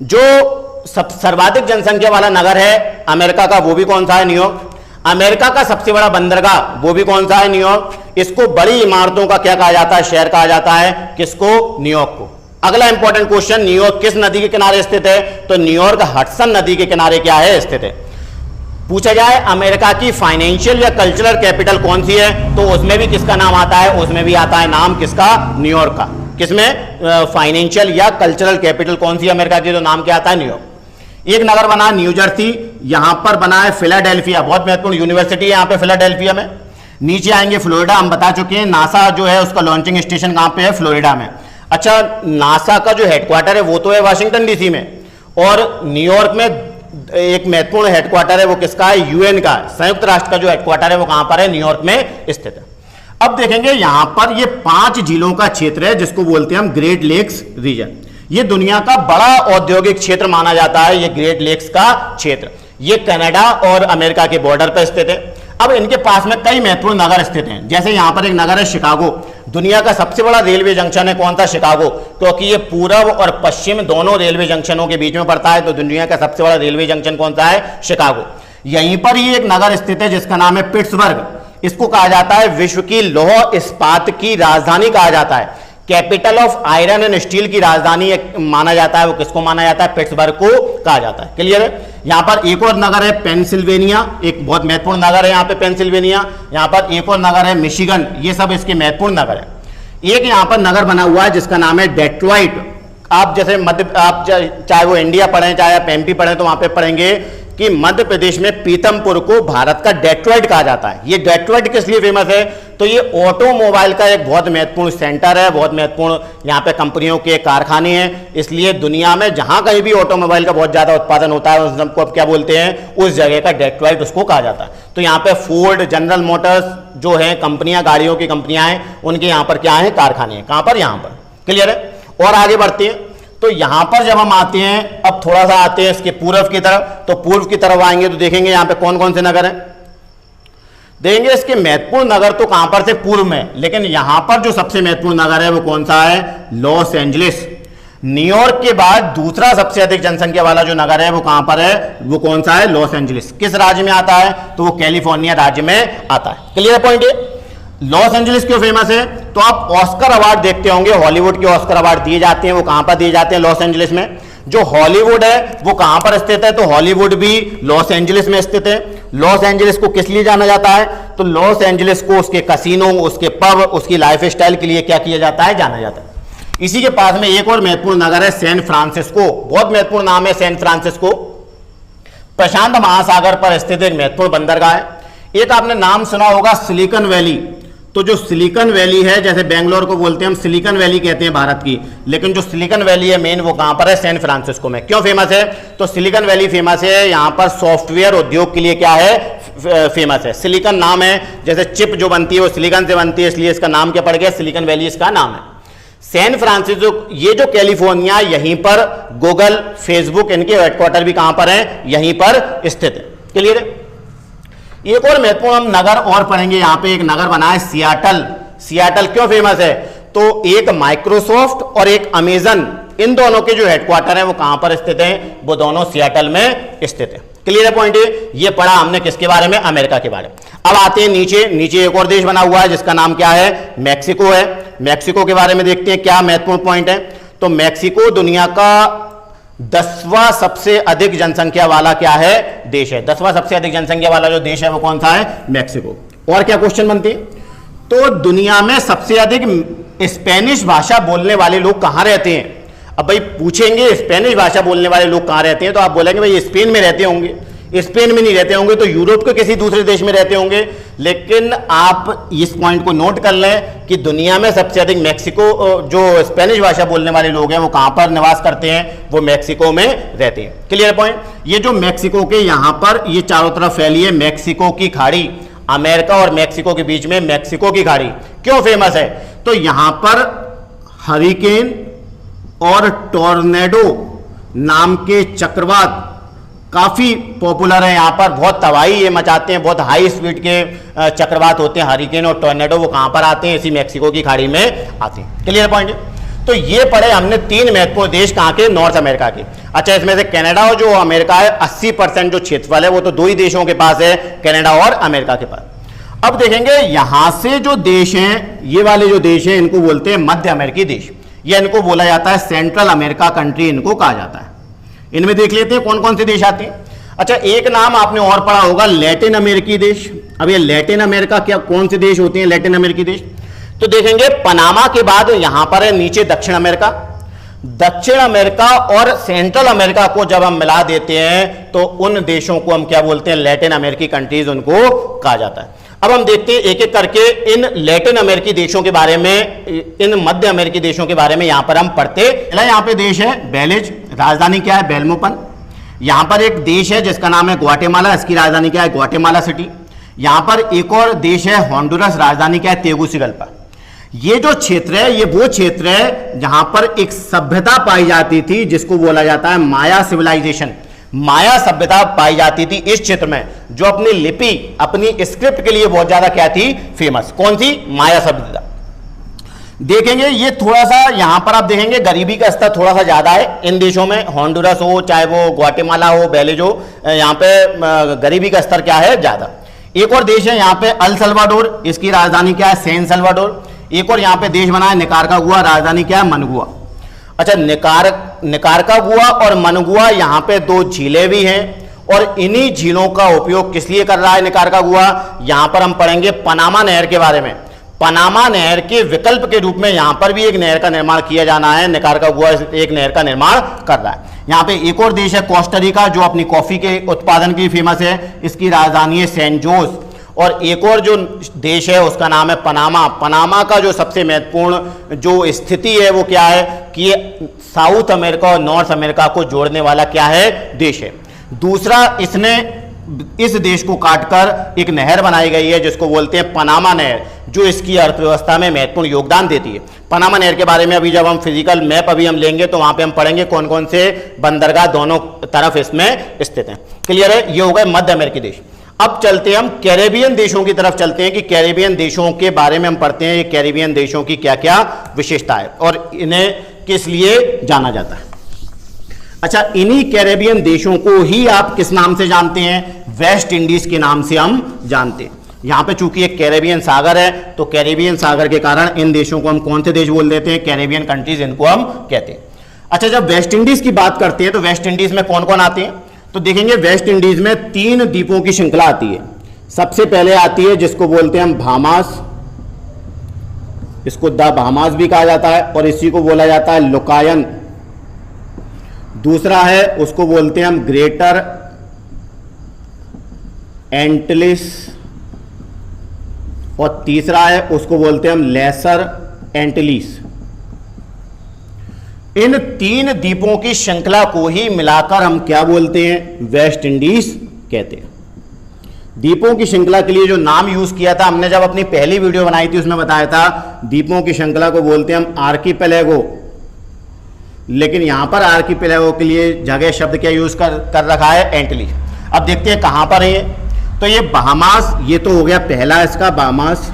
जो सर्वाधिक जनसंख्या वाला नगर है अमेरिका का, वो भी कौन सा है? न्यूयॉर्क। अमेरिका का सबसे बड़ा बंदरगाह, वो भी कौन सा है? न्यूयॉर्क। इसको बड़ी इमारतों का क्या कहा जाता है? शहर कहा जाता है। किसको? न्यूयॉर्क को। अगला इंपॉर्टेंट क्वेश्चन, न्यूयॉर्क किस नदी के किनारे स्थित है? तो न्यूयॉर्क हडसन नदी के किनारे क्या है? स्थित है। पूछा जाए अमेरिका की फाइनेंशियल या कल्चरल कैपिटल कौन सी है, तो उसमें भी किसका नाम आता है? उसमें भी आता है नाम किसका? न्यूयॉर्क का। किसमें? फाइनेंशियल या कल्चरल कैपिटल कौन सी अमेरिका की? तो नाम क्या आता है? न्यूयॉर्क। एक नगर बना न्यू जर्सी, यहां पर बना है फिलाडेल्फिया, बहुत महत्वपूर्ण यूनिवर्सिटी है यहां पे फिलाडेल्फिया में। नीचे आएंगे फ्लोरिडा, हम बता चुके हैं नासा जो है उसका लॉन्चिंग स्टेशन कहां पे है? फ्लोरिडा में। अच्छा, नासा का जो हेडक्वार्टर है वो तो है वाशिंगटन डीसी में, और न्यूयॉर्क में एक महत्वपूर्ण हेडक्वार्टर है, वो किसका है? यूएन का। संयुक्त राष्ट्र का जो हेडक्वार्टर है वो कहां पर है? न्यूयॉर्क में स्थित है। अब देखेंगे यहां पर ये 5 जिलों का क्षेत्र है जिसको बोलते हैं हम ग्रेट लेक्स रीजन। ये दुनिया का बड़ा औद्योगिक क्षेत्र माना जाता है, ये ग्रेट लेक्स का क्षेत्र। ये कनाडा और अमेरिका के बॉर्डर पर स्थित है। अब इनके पास में कई महत्वपूर्ण नगर स्थित हैं, जैसे यहां पर एक नगर है शिकागो। दुनिया का सबसे बड़ा रेलवे जंक्शन है कौन सा? शिकागो, क्योंकि ये पूर्व और पश्चिम दोनों रेलवे जंक्शनों के बीच में पड़ता है, तो दुनिया का सबसे बड़ा रेलवे जंक्शन कौन सा है? शिकागो। यहीं पर ही एक नगर स्थित है जिसका नाम है पिट्सबर्ग। इसको कहा जाता है विश्व की लौह इस्पात की राजधानी कहा जाता है, capital of iron and steel की राजधानी माना जाता है। वो किसको माना जाता है? पिट्सबर्ग को कहा जाता है। क्लियर है? यहां पर एक और नगर है पेंसिल्वेनिया, एक बहुत महत्वपूर्ण नगर है यहां पे पेंसिल्वेनिया। यहां पर एक और नगर है मिशिगन, ये सब इसके महत्वपूर्ण नगर है। एक यहां पर नगर बना हुआ है जिसका नाम है डेट्रॉइट। आप जैसे चाहे वो इंडिया पढ़े चाहे आप एमपी पढ़े, तो वहां पे पढ़ेंगे कि मध्य प्रदेश में पीतमपुर को भारत का डेट्रॉइट कहा जाता है। ये डेट्रॉइट किस लिए फेमस है? तो ये ऑटोमोबाइल का एक बहुत महत्वपूर्ण सेंटर है, बहुत महत्वपूर्ण यहाँ पे कंपनियों के कारखाने हैं, इसलिए दुनिया में जहां कहीं भी ऑटोमोबाइल का बहुत ज्यादा उत्पादन होता है उस सबको अब क्या बोलते हैं? उस जगह का डेट्रॉइट उसको कहा जाता है। तो यहाँ पे फोर्ड, जनरल मोटर्स जो है कंपनियां, गाड़ियों की कंपनियां हैं, उनके यहाँ पर क्या है? कारखाने हैं। कहां पर? यहाँ पर। क्लियर है? और आगे बढ़ते हैं तो यहां पर जब हम आते हैं, अब थोड़ा सा आते हैं इसके पूर्व की तरफ, तो पूर्व की तरफ आएंगे तो देखेंगे यहां पे कौन कौन से नगर हैं। देखेंगे इसके महत्वपूर्ण नगर तो कहां पर थे? पूर्व में, लेकिन यहां पर जो सबसे महत्वपूर्ण नगर है वो कौन सा है? Los Angeles. न्यूयॉर्क के बाद दूसरा सबसे अधिक जनसंख्या वाला जो नगर है वो कहां पर है? वो कौन सा है? Los Angeles. किस राज्य में आता है? तो वो कैलिफोर्निया राज्य में आता है। क्लियर पॉइंट है? लॉस एंजलिस क्यों फेमस है? तो आप ऑस्कर अवार्ड देखते होंगे, हॉलीवुड के ऑस्कर अवार्ड दिए जाते हैं, वो कहां पर दिए जाते हैं? लॉस एंजलिस में। जो हॉलीवुड है वो कहां पर स्थित है? तो हॉलीवुड भी लॉस एंजलिस में स्थित है। लॉस एंजलिस को किस लिए जाना जाता है? तो लॉस एंजलिस को उसके कसिनो, उसके पब, उसकी लाइफ स्टाइल के लिए क्या किया जाता है? जाना जाता है। इसी के पास में एक और महत्वपूर्ण नगर है सैन फ्रांसिस्को, बहुत महत्वपूर्ण नाम है सैन फ्रांसिस्को। प्रशांत महासागर पर स्थित एक महत्वपूर्ण बंदरगाह है। एक आपने नाम सुना होगा सिलिकॉन वैली। तो जो सिलिकॉन वैली है, जैसे बेंगलोर को बोलते हैं हम सिलिकॉन वैली कहते हैं भारत की, लेकिन जो सिलिकॉन वैली है मेन वो कहां पर है? सैन फ्रांसिस्को में। क्यों फेमस है? तो सिलिकॉन वैली फेमस है, यहां पर सॉफ्टवेयर उद्योग के लिए क्या है? फेमस है। सिलिकॉन नाम है, जैसे चिप जो बनती है वो सिलिकॉन से बनती है, इसलिए इसका नाम क्या पड़ गया? सिलिकॉन वैली इसका नाम है। सैन फ्रांसिस्को, ये जो कैलिफोर्निया, यहीं पर गूगल, फेसबुक, इनके हेडक्वार्टर भी कहां पर है? यहीं पर स्थित है। क्लियर है? एक और महत्वपूर्ण हम नगर और पढ़ेंगे, यहां पे एक नगर बना है सियाटल। सियाटल क्यों फेमस है? तो एक माइक्रोसॉफ्ट और एक अमेजन, इन दोनों के जो हेडक्वार्टर हैं वो कहां पर स्थित हैं? वो दोनों सियाटल में स्थित है। क्लियर पॉइंट है? ये पढ़ा हमने किसके बारे में? अमेरिका के बारे में। अब आते हैं नीचे। नीचे एक और देश बना हुआ है जिसका नाम क्या है? मैक्सिको है। मैक्सिको के बारे में देखते हैं क्या महत्वपूर्ण पॉइंट है। तो मैक्सिको दुनिया का 10वां सबसे अधिक जनसंख्या वाला क्या है? देश है। 10वां सबसे अधिक जनसंख्या वाला जो देश है वो कौन सा है? मैक्सिको। और क्या क्वेश्चन बनते हैं? तो दुनिया में सबसे अधिक स्पेनिश भाषा बोलने वाले लोग कहां रहते हैं? अब भाई पूछेंगे स्पेनिश भाषा बोलने वाले लोग कहां रहते हैं, तो आप बोलेंगे भाई स्पेन में रहते होंगे। स्पेन में नहीं रहते होंगे तो यूरोप के किसी दूसरे देश में रहते होंगे। लेकिन आप इस पॉइंट को नोट कर लें कि दुनिया में सबसे अधिक मैक्सिको जो स्पेनिश भाषा बोलने वाले लोग हैं वो कहां पर निवास करते हैं, वो मैक्सिको में रहते हैं। Clear point. ये जो मैक्सिको के यहां पर ये चारों तरफ फैली है मैक्सिको की खाड़ी, अमेरिका और मैक्सिको के बीच में मैक्सिको की खाड़ी क्यों फेमस है? तो यहां पर हरिकेन और टॉर्नेडो नाम के चक्रवात काफी पॉपुलर है। यहां पर बहुत तबाही ये मचाते हैं, बहुत हाई स्पीड के चक्रवात होते हैं हरिकेन और टॉर्नेडो। वो कहां पर आते हैं? इसी मैक्सिको की खाड़ी में आते हैं। Clear point. तो ये पढ़े हमने 3 महत्वपूर्ण देश कहां के? नॉर्थ अमेरिका के। अच्छा, इसमें से कनाडा और जो अमेरिका है 80% जो क्षेत्रफल है वो तो 2 ही देशों के पास है, कनाडा और अमेरिका के पास। अब देखेंगे यहां से जो देश हैं, ये वाले जो देश हैं इनको बोलते हैं मध्य अमेरिकी देश, या इनको बोला जाता है सेंट्रल अमेरिका कंट्री इनको कहा जाता है। इनमें देख लेते हैं कौन कौन से देश आते हैं। अच्छा, एक नाम आपने और पढ़ा होगा लैटिन अमेरिकी देश। अब ये लैटिन अमेरिका क्या कौन से देश होते हैं लैटिन अमेरिकी देश? तो देखेंगे पनामा के बाद यहां पर है नीचे दक्षिण अमेरिका। दक्षिण अमेरिका और सेंट्रल अमेरिका को जब हम मिला देते हैं तो उन देशों को हम क्या बोलते हैं? लैटिन अमेरिकी कंट्रीज उनको कहा जाता है। अब हम देखते हैं एक एक करके इन लैटिन अमेरिकी देशों के बारे में, इन मध्य अमेरिकी देशों के बारे में यहां पर हम पढ़ते। यहां पे देश है बेलिज, राजधानी क्या है? बेल्मोपन। यहां पर एक देश है जिसका नाम है ग्वाटेमाला, इसकी राजधानी क्या है? Guatemala city. यहां पर एक और देश है होंडुरस, राजधानी क्या है? तेगुसिगल्पा। ये जो क्षेत्र है ये वो क्षेत्र है जहां पर एक सभ्यता पाई जाती थी जिसको बोला जाता है माया सिविलाइजेशन। माया सभ्यता पाई जाती थी इस क्षेत्र में, जो अपनी लिपि, अपनी स्क्रिप्ट के लिए बहुत ज्यादा क्या थी? फेमस। कौन सी? माया सभ्यता। देखेंगे ये थोड़ा सा यहां पर आप देखेंगे गरीबी का स्तर थोड़ा सा ज्यादा है इन देशों में, होंडुरस हो चाहे वो ग्वाटेमाला हो, बेलिज हो, यहां पे गरीबी का स्तर क्या है? ज्यादा। एक और देश है यहां पे अल सल्वाडोर, इसकी राजधानी क्या है? San Salvador. एक और यहां पे देश बना है निकारागुआ, राजधानी क्या है? मनगुआ। अच्छा, निकारागुआ और मनगुआ यहां पे 2 झीलें भी हैं और इन्हीं झीलों का उपयोग किस लिए कर रहा है निकारागुआ? यहां पर हम पढ़ेंगे पनामा नहर के बारे में। पनामा नहर के विकल्प के रूप में यहां पर भी एक नहर का निर्माण किया जाना है। निकारागुआ एक नहर का निर्माण कर रहा है। यहां पे एक और देश है कोस्टा रिका, जो अपनी कॉफी के उत्पादन के लिए फेमस है, इसकी राजधानी है सैन जोस। और एक और जो देश है उसका नाम है पनामा। पनामा का जो सबसे महत्वपूर्ण जो स्थिति है वो क्या है कि ये साउथ अमेरिका और नॉर्थ अमेरिका को जोड़ने वाला क्या है? देश है। दूसरा, इसने इस देश को काटकर एक नहर बनाई गई है जिसको बोलते हैं पनामा नहर, जो इसकी अर्थव्यवस्था में महत्वपूर्ण योगदान देती है। पनामा नहर के बारे में अभी जब हम फिजिकल मैप अभी हम लेंगे तो वहां पे हम पढ़ेंगे कौन कौन से बंदरगाह दोनों तरफ इसमें स्थित हैं। क्लियर है? ये हो गए मध्य अमेरिकी देश। अब चलते हैं हम कैरेबियन देशों की तरफ चलते हैं कि कैरेबियन देशों के बारे में हम पढ़ते हैं, ये कैरेबियन देशों की क्या क्या विशेषता है और इन्हें किस लिए जाना जाता है। अच्छा, इन्हीं कैरेबियन देशों को ही आप किस नाम से जानते हैं? वेस्ट इंडीज के नाम से हम जानते हैं। यहां पे चूंकि एक कैरेबियन सागर है तो कैरेबियन सागर के कारण इन देशों को हम कौन से देश बोल देते हैं? कैरेबियन कंट्रीज इनको हम कहते हैं। अच्छा, जब वेस्ट इंडीज की बात करते हैं तो वेस्ट इंडीज में कौन कौन आते हैं? तो देखेंगे वेस्ट इंडीज में 3 द्वीपों की श्रृंखला आती है। सबसे पहले आती है जिसको बोलते हैं हम बाहामास, इसको द बाहामास भी कहा जाता है और इसी को बोला जाता है लुकायन। दूसरा है उसको बोलते हैं हम ग्रेटर एंटिलिस और तीसरा है उसको बोलते हैं हम लेसर एंटिलीस। इन 3 द्वीपों की श्रृंखला को ही मिलाकर हम क्या बोलते हैं? वेस्ट इंडीज कहते हैं। द्वीपों की श्रृंखला के लिए जो नाम यूज किया था हमने जब अपनी पहली वीडियो बनाई थी उसमें बताया था द्वीपों की श्रृंखला को बोलते हैं हम आर्कीपेलागो, लेकिन यहां पर आर्कीपेलागो के लिए जगह शब्द क्या यूज कर रखा है? एंटिलीस। अब देखते हैं कहां पर है। तो ये बाहामास, ये तो हो गया पहला इसका बाहामास।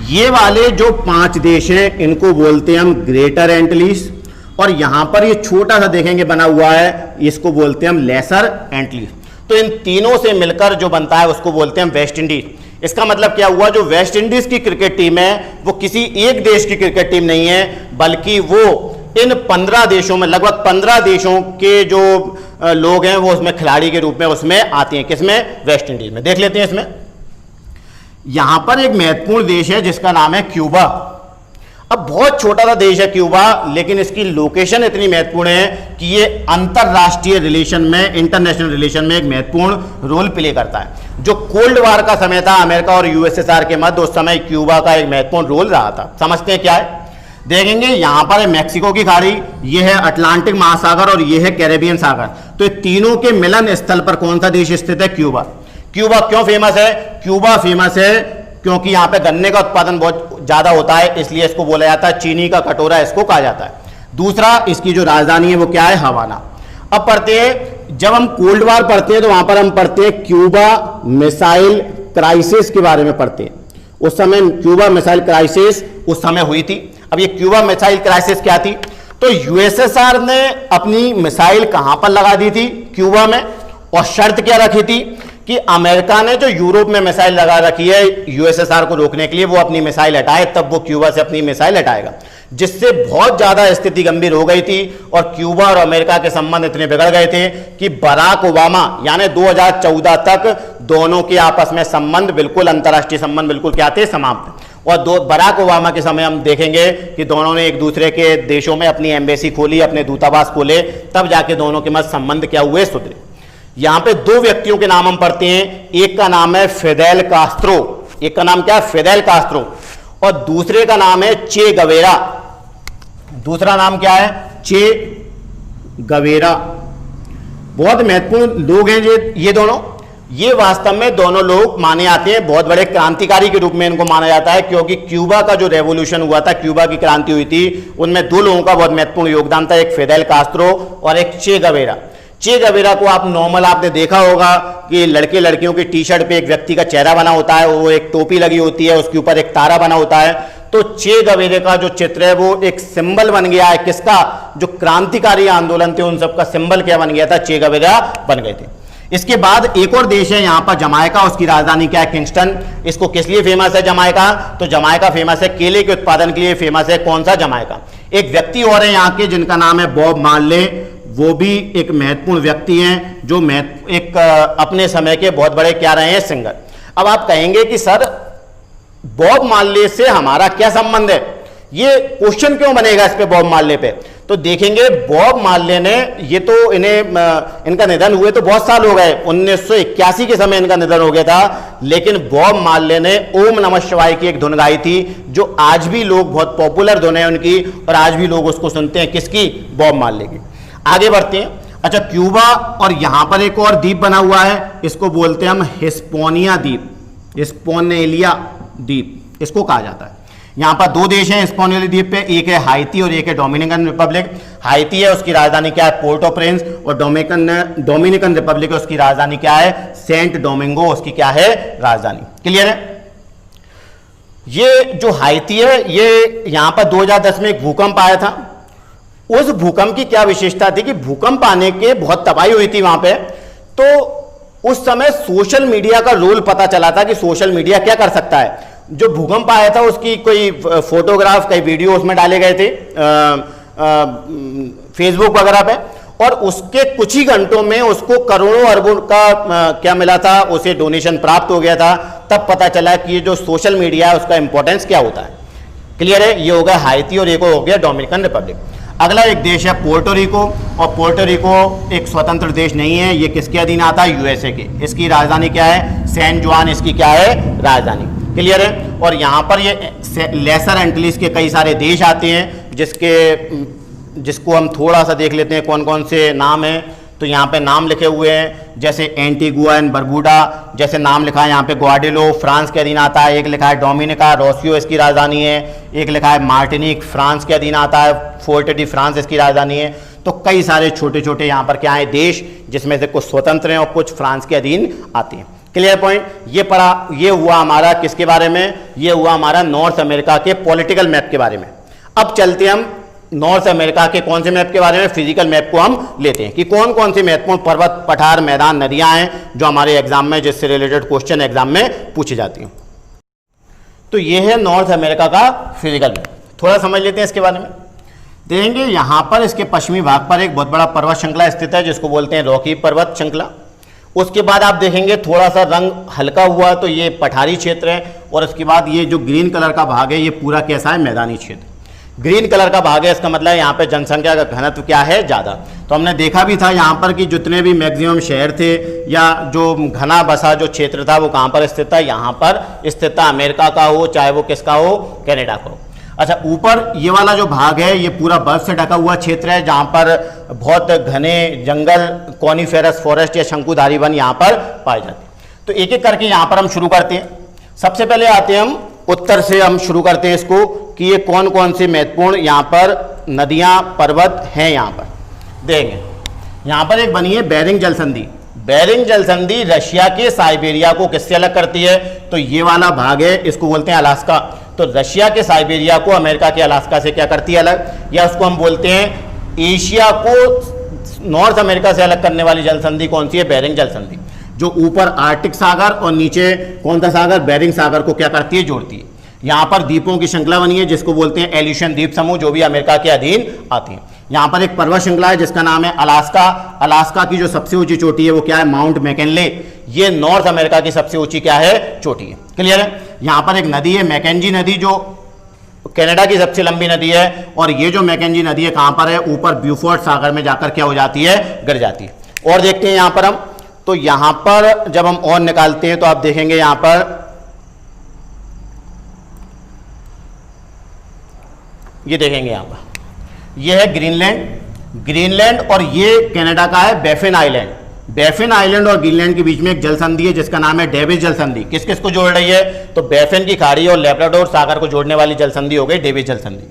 ये वाले जो 5 देश हैं इनको बोलते हैं हम ग्रेटर एंटिलीस और यहां पर ये छोटा सा देखेंगे बना हुआ है, इसको बोलते हैं हम लेसर एंटिलीस। तो इन तीनों से मिलकर जो बनता है उसको बोलते हैं वेस्ट इंडीज। इसका मतलब क्या हुआ? जो वेस्ट इंडीज की क्रिकेट टीम है वो किसी एक देश की क्रिकेट टीम नहीं है, बल्कि वो इन 15 देशों में, लगभग 15 देशों के जो लोग हैं वो उसमें खिलाड़ी के रूप में उसमें आते हैं। किसमें? वेस्ट इंडीज में। देख लेते हैं इसमें। यहां पर एक महत्वपूर्ण देश है जिसका नाम है क्यूबा। अब बहुत छोटा सा देश है क्यूबा, लेकिन इसकी लोकेशन इतनी महत्वपूर्ण है कि ये अंतरराष्ट्रीय रिलेशन में, इंटरनेशनल रिलेशन में एक महत्वपूर्ण रोल प्ले करता है। जो कोल्ड वार का समय था अमेरिका और यूएसएसआर के मध्य, उस समय क्यूबा का एक महत्वपूर्ण रोल रहा था। समझते हैं क्या है, देखेंगे यहां पर है मैक्सिको की खाड़ी, ये है अटलांटिक महासागर और ये है कैरेबियन सागर। तो तीनों के मिलन स्थल पर कौन सा देश स्थित है? क्यूबा। क्यूबा क्यों फेमस है? क्यूबा फेमस है क्योंकि यहां पे गन्ने का उत्पादन बहुत ज्यादा होता है, इसलिए इसको बोला जाता है चीनी का कटोरा, इसको कहा जाता है। दूसरा, इसकी जो राजधानी है वो क्या है? हवाना। अब पढ़ते हैं, जब हम कोल्ड वार पढ़ते हैं तो वहां पर हम पढ़ते हैं क्यूबा मिसाइल क्राइसिस के बारे में पढ़ते हैं। उस समय क्यूबा मिसाइल क्राइसिस उस समय हुई थी। अब ये क्यूबा मिसाइल क्राइसिस क्या थी? तो यूएसएसआर ने अपनी मिसाइल कहां पर लगा दी थी? क्यूबा में। और शर्त क्या रखी थी कि अमेरिका ने जो यूरोप में मिसाइल लगा रखी है यूएसएसआर को रोकने के लिए, वो अपनी मिसाइल हटाए, तब वो क्यूबा से अपनी मिसाइल हटाएगा, जिससे बहुत ज्यादा स्थिति गंभीर हो गई थी और क्यूबा और अमेरिका के संबंध इतने बिगड़ गए थे कि बराक ओबामा यानी 2014 तक दोनों के आपस में संबंध बिल्कुल, अंतर्राष्ट्रीय संबंध बिल्कुल क्या थे? समाप्त। और बराक ओबामा के समय हम देखेंगे कि दोनों ने एक दूसरे के देशों में अपनी एम्बेसी खोली, अपने दूतावास खोले, तब जाके दोनों के मध्य संबंध क्या हुए? सुधरे। यहां पे दो व्यक्तियों के नाम हम पढ़ते हैं, एक का नाम है फिदेल कास्त्रो, एक का नाम क्या है? फिदेल कास्त्रो, और दूसरे का नाम है चे गवेरा। दूसरा नाम क्या है? चे गवेरा। बहुत महत्वपूर्ण लोग हैं ये दोनों। ये वास्तव में दोनों लोग माने जाते हैं बहुत बड़े क्रांतिकारी के रूप में, इनको माना जाता है, क्योंकि क्यूबा का जो रेवोल्यूशन हुआ था, क्यूबा की क्रांति हुई थी, उनमें दो लोगों का बहुत महत्वपूर्ण योगदान था, एक फिदेल कास्त्रो और एक चे गवेरा। चे गवेरा को आप नॉर्मल आपने देखा होगा कि लड़के लड़कियों की टी शर्ट पे एक व्यक्ति का चेहरा बना होता है, वो एक टोपी लगी होती है, उसके ऊपर एक तारा बना होता है। तो चे गवेरे का जो चित्र है वो एक सिंबल बन गया है किसका? जो क्रांतिकारी आंदोलन थे उन सबका सिंबल क्या बन गया था? चे गवेरा बन गए थे। इसके बाद एक और देश है यहां पर जमाइका, उसकी राजधानी क्या है? किंगस्टन। इसको किस लिए फेमस है जमाइका? तो जमाइका फेमस है केले के उत्पादन के लिए फेमस है। कौन सा? जमाइका। एक व्यक्ति और है यहां के जिनका नाम है बॉब मार्ले, वो भी एक महत्वपूर्ण व्यक्ति हैं, जो एक अपने समय के बहुत बड़े क्या रहे हैं? सिंगर। अब आप कहेंगे कि सर बॉब मार्ले से हमारा क्या संबंध है? ये क्वेश्चन क्यों बनेगा इस पे बॉब मार्ले पे? तो देखेंगे बॉब मार्ले ने, ये तो इनका निधन हुए तो बहुत साल हो गए, 1981 के समय इनका निधन हो गया था, लेकिन बॉब मार्ले ने ओम नमः शिवाय की एक धुन गाई थी, जो आज भी लोग, बहुत पॉपुलर धुन है उनकी, और आज भी लोग उसको सुनते हैं। किसकी? बॉब मार्ले की। आगे बढ़ते हैं। अच्छा, क्यूबा और यहां पर एक और द्वीप बना हुआ है, इसको बोलते हैं हम हिस्पोनिया द्वीप, हिस्पोनेलिया द्वीप इसको कहा जाता है। यहां पर दो देश हैं हिस्पोनिया द्वीप पे, एक है हाइती और एक है डोमिनिकन रिपब्लिक। हाइती है, उसकी राजधानी क्या है? Port of Prince. और डोमिनिकन रिपब्लिक है, उसकी राजधानी क्या है? सेंट डोमिंगो, उसकी क्या है? राजधानी। क्लियर है? ये जो हाइती है, ये यहां पर 2010 में एक भूकंप आया था। उस भूकंप की क्या विशेषता थी कि भूकंप आने के बहुत तबाही हुई थी वहां पे, तो उस समय सोशल मीडिया का रोल पता चला था कि सोशल मीडिया क्या कर सकता है। जो भूकंप आया था उसकी कोई फोटोग्राफ, कई वीडियो उसमें डाले गए थे फेसबुक वगैरह पे, और उसके कुछ ही घंटों में उसको करोड़ों अरबों का क्या मिला था, उसे डोनेशन प्राप्त हो गया था। तब पता चला कि ये जो सोशल मीडिया है उसका इंपॉर्टेंस क्या होता है। क्लियर है? ये हो गया हाइती और एक हो गया डोमिनिकन रिपब्लिक। अगला एक देश है पोर्टो रिको, और पोर्टो रिको एक स्वतंत्र देश नहीं है, ये किसके अधीन आता है? यूएसए के। इसकी राजधानी क्या है? सैन जुआन इसकी क्या है? राजधानी। क्लियर है? और यहां पर ये लेसर एंटिलीज के कई सारे देश आते हैं, जिसको हम थोड़ा सा देख लेते हैं कौन कौन से नाम हैं। तो यहाँ पे नाम लिखे हुए हैं, जैसे एंटीगुआ एंड बरबूडा, जैसे नाम लिखा है यहाँ पे ग्वाडेलो, फ्रांस के अधीन आता है। एक लिखा है डोमिनिका, रोसियो इसकी राजधानी है। एक लिखा है मार्टिनिक, फ्रांस के अधीन आता है। फोर्ट डी फ्रांस इसकी राजधानी है। तो कई सारे छोटे छोटे यहाँ पर क्या है? देश, जिसमें से कुछ स्वतंत्र हैं और कुछ फ्रांस के अधीन आते हैं। Clear point? ये हुआ हमारा किसके बारे में? ये हुआ हमारा नॉर्थ अमेरिका के पॉलिटिकल मैप के बारे में। अब चलते हम नॉर्थ अमेरिका के कौन से मैप के बारे में? फिजिकल मैप को हम लेते हैं कि कौन कौन से महत्वपूर्ण पर्वत, पठार, मैदान, नदियां हैं जो हमारे एग्जाम में, जिससे रिलेटेड क्वेश्चन एग्जाम में पूछी जाती हैं। तो ये है नॉर्थ अमेरिका का फिजिकल मैप। थोड़ा समझ लेते हैं इसके बारे में। देखेंगे यहां पर इसके पश्चिमी भाग पर एक बहुत बड़ा पर्वत श्रृंखला स्थित है, जिसको बोलते हैं रॉकी पर्वत श्रृंखला। उसके बाद आप देखेंगे थोड़ा सा रंग हल्का हुआ तो ये पठारी क्षेत्र है, और उसके बाद ये जो ग्रीन कलर का भाग है ये पूरा कैसा है? मैदानी क्षेत्र। ग्रीन कलर का भाग है, इसका मतलब है यहाँ पे जनसंख्या का घनत्व क्या है, ज़्यादा। तो हमने देखा भी था यहाँ पर कि जितने भी मैक्सिमम शहर थे या जो घना बसा जो क्षेत्र था वो कहाँ पर स्थित था, यहाँ पर स्थित था। अमेरिका का हो चाहे वो किसका हो, कनाडा का हो। अच्छा, ऊपर ये वाला जो भाग है ये पूरा बर्फ से ढका हुआ क्षेत्र है, जहाँ पर बहुत घने जंगल, कॉनिफेरस फॉरेस्ट या शंकुधारी वन यहाँ पर पाए जाते हैं। तो एक एक करके यहाँ पर हम शुरू करते हैं। सबसे पहले आते हैं हम उत्तर से, हम शुरू करते हैं इसको कि ये कौन कौन से महत्वपूर्ण यहाँ पर नदियाँ पर्वत हैं। यहाँ पर देखेंगे, यहाँ पर एक बनी है बेरिंग जल संधि। बेरिंग जल संधि रशिया के साइबेरिया को किससे अलग करती है, तो ये वाला भाग है, इसको बोलते हैं अलास्का। तो रशिया के साइबेरिया को अमेरिका के अलास्का से क्या करती है, अलग, या उसको हम बोलते हैं एशिया को नॉर्थ अमेरिका से अलग करने वाली जल संधि कौन सी है, बेरिंग जल संधि, जो ऊपर आर्कटिक सागर और नीचे कौन सा सागर, बेरिंग सागर को क्या करती है, जोड़ती है। यहाँ पर द्वीपों की श्रृंखला बनी है जिसको बोलते हैं एल्यूशियन द्वीप समूह, जो भी अमेरिका के अधीन आती है। यहाँ पर एक पर्वत श्रृंखला है जिसका नाम है अलास्का। अलास्का की जो सबसे ऊंची चोटी है वो क्या है, माउंट मैकिनले। ये नॉर्थ अमेरिका की सबसे ऊंची क्या है, चोटी है। क्लियर है। यहाँ पर एक नदी है मैकेंजी नदी, जो कनाडा की सबसे लंबी नदी है, और ये जो मैकेंजी नदी है कहाँ पर है, ऊपर ब्यूफोर्ट सागर में जाकर क्या हो जाती है, गिर जाती है। और देखते हैं यहाँ पर हम, तो यहाँ पर जब हम और निकालते हैं तो आप देखेंगे यहाँ पर ये देखेंगे, यहाँ पर ये है ग्रीनलैंड। ग्रीनलैंड और ये कनाडा का है बैफिन आइलैंड। बैफिन आइलैंड और ग्रीनलैंड के बीच में एक जल संधि है जिसका नाम है डेविस जल संधि। किस किस को जोड़ रही है, तो बैफिन की खाड़ी और लैब्राडोर सागर को जोड़ने वाली जल संधि हो गई डेविस जल संधि।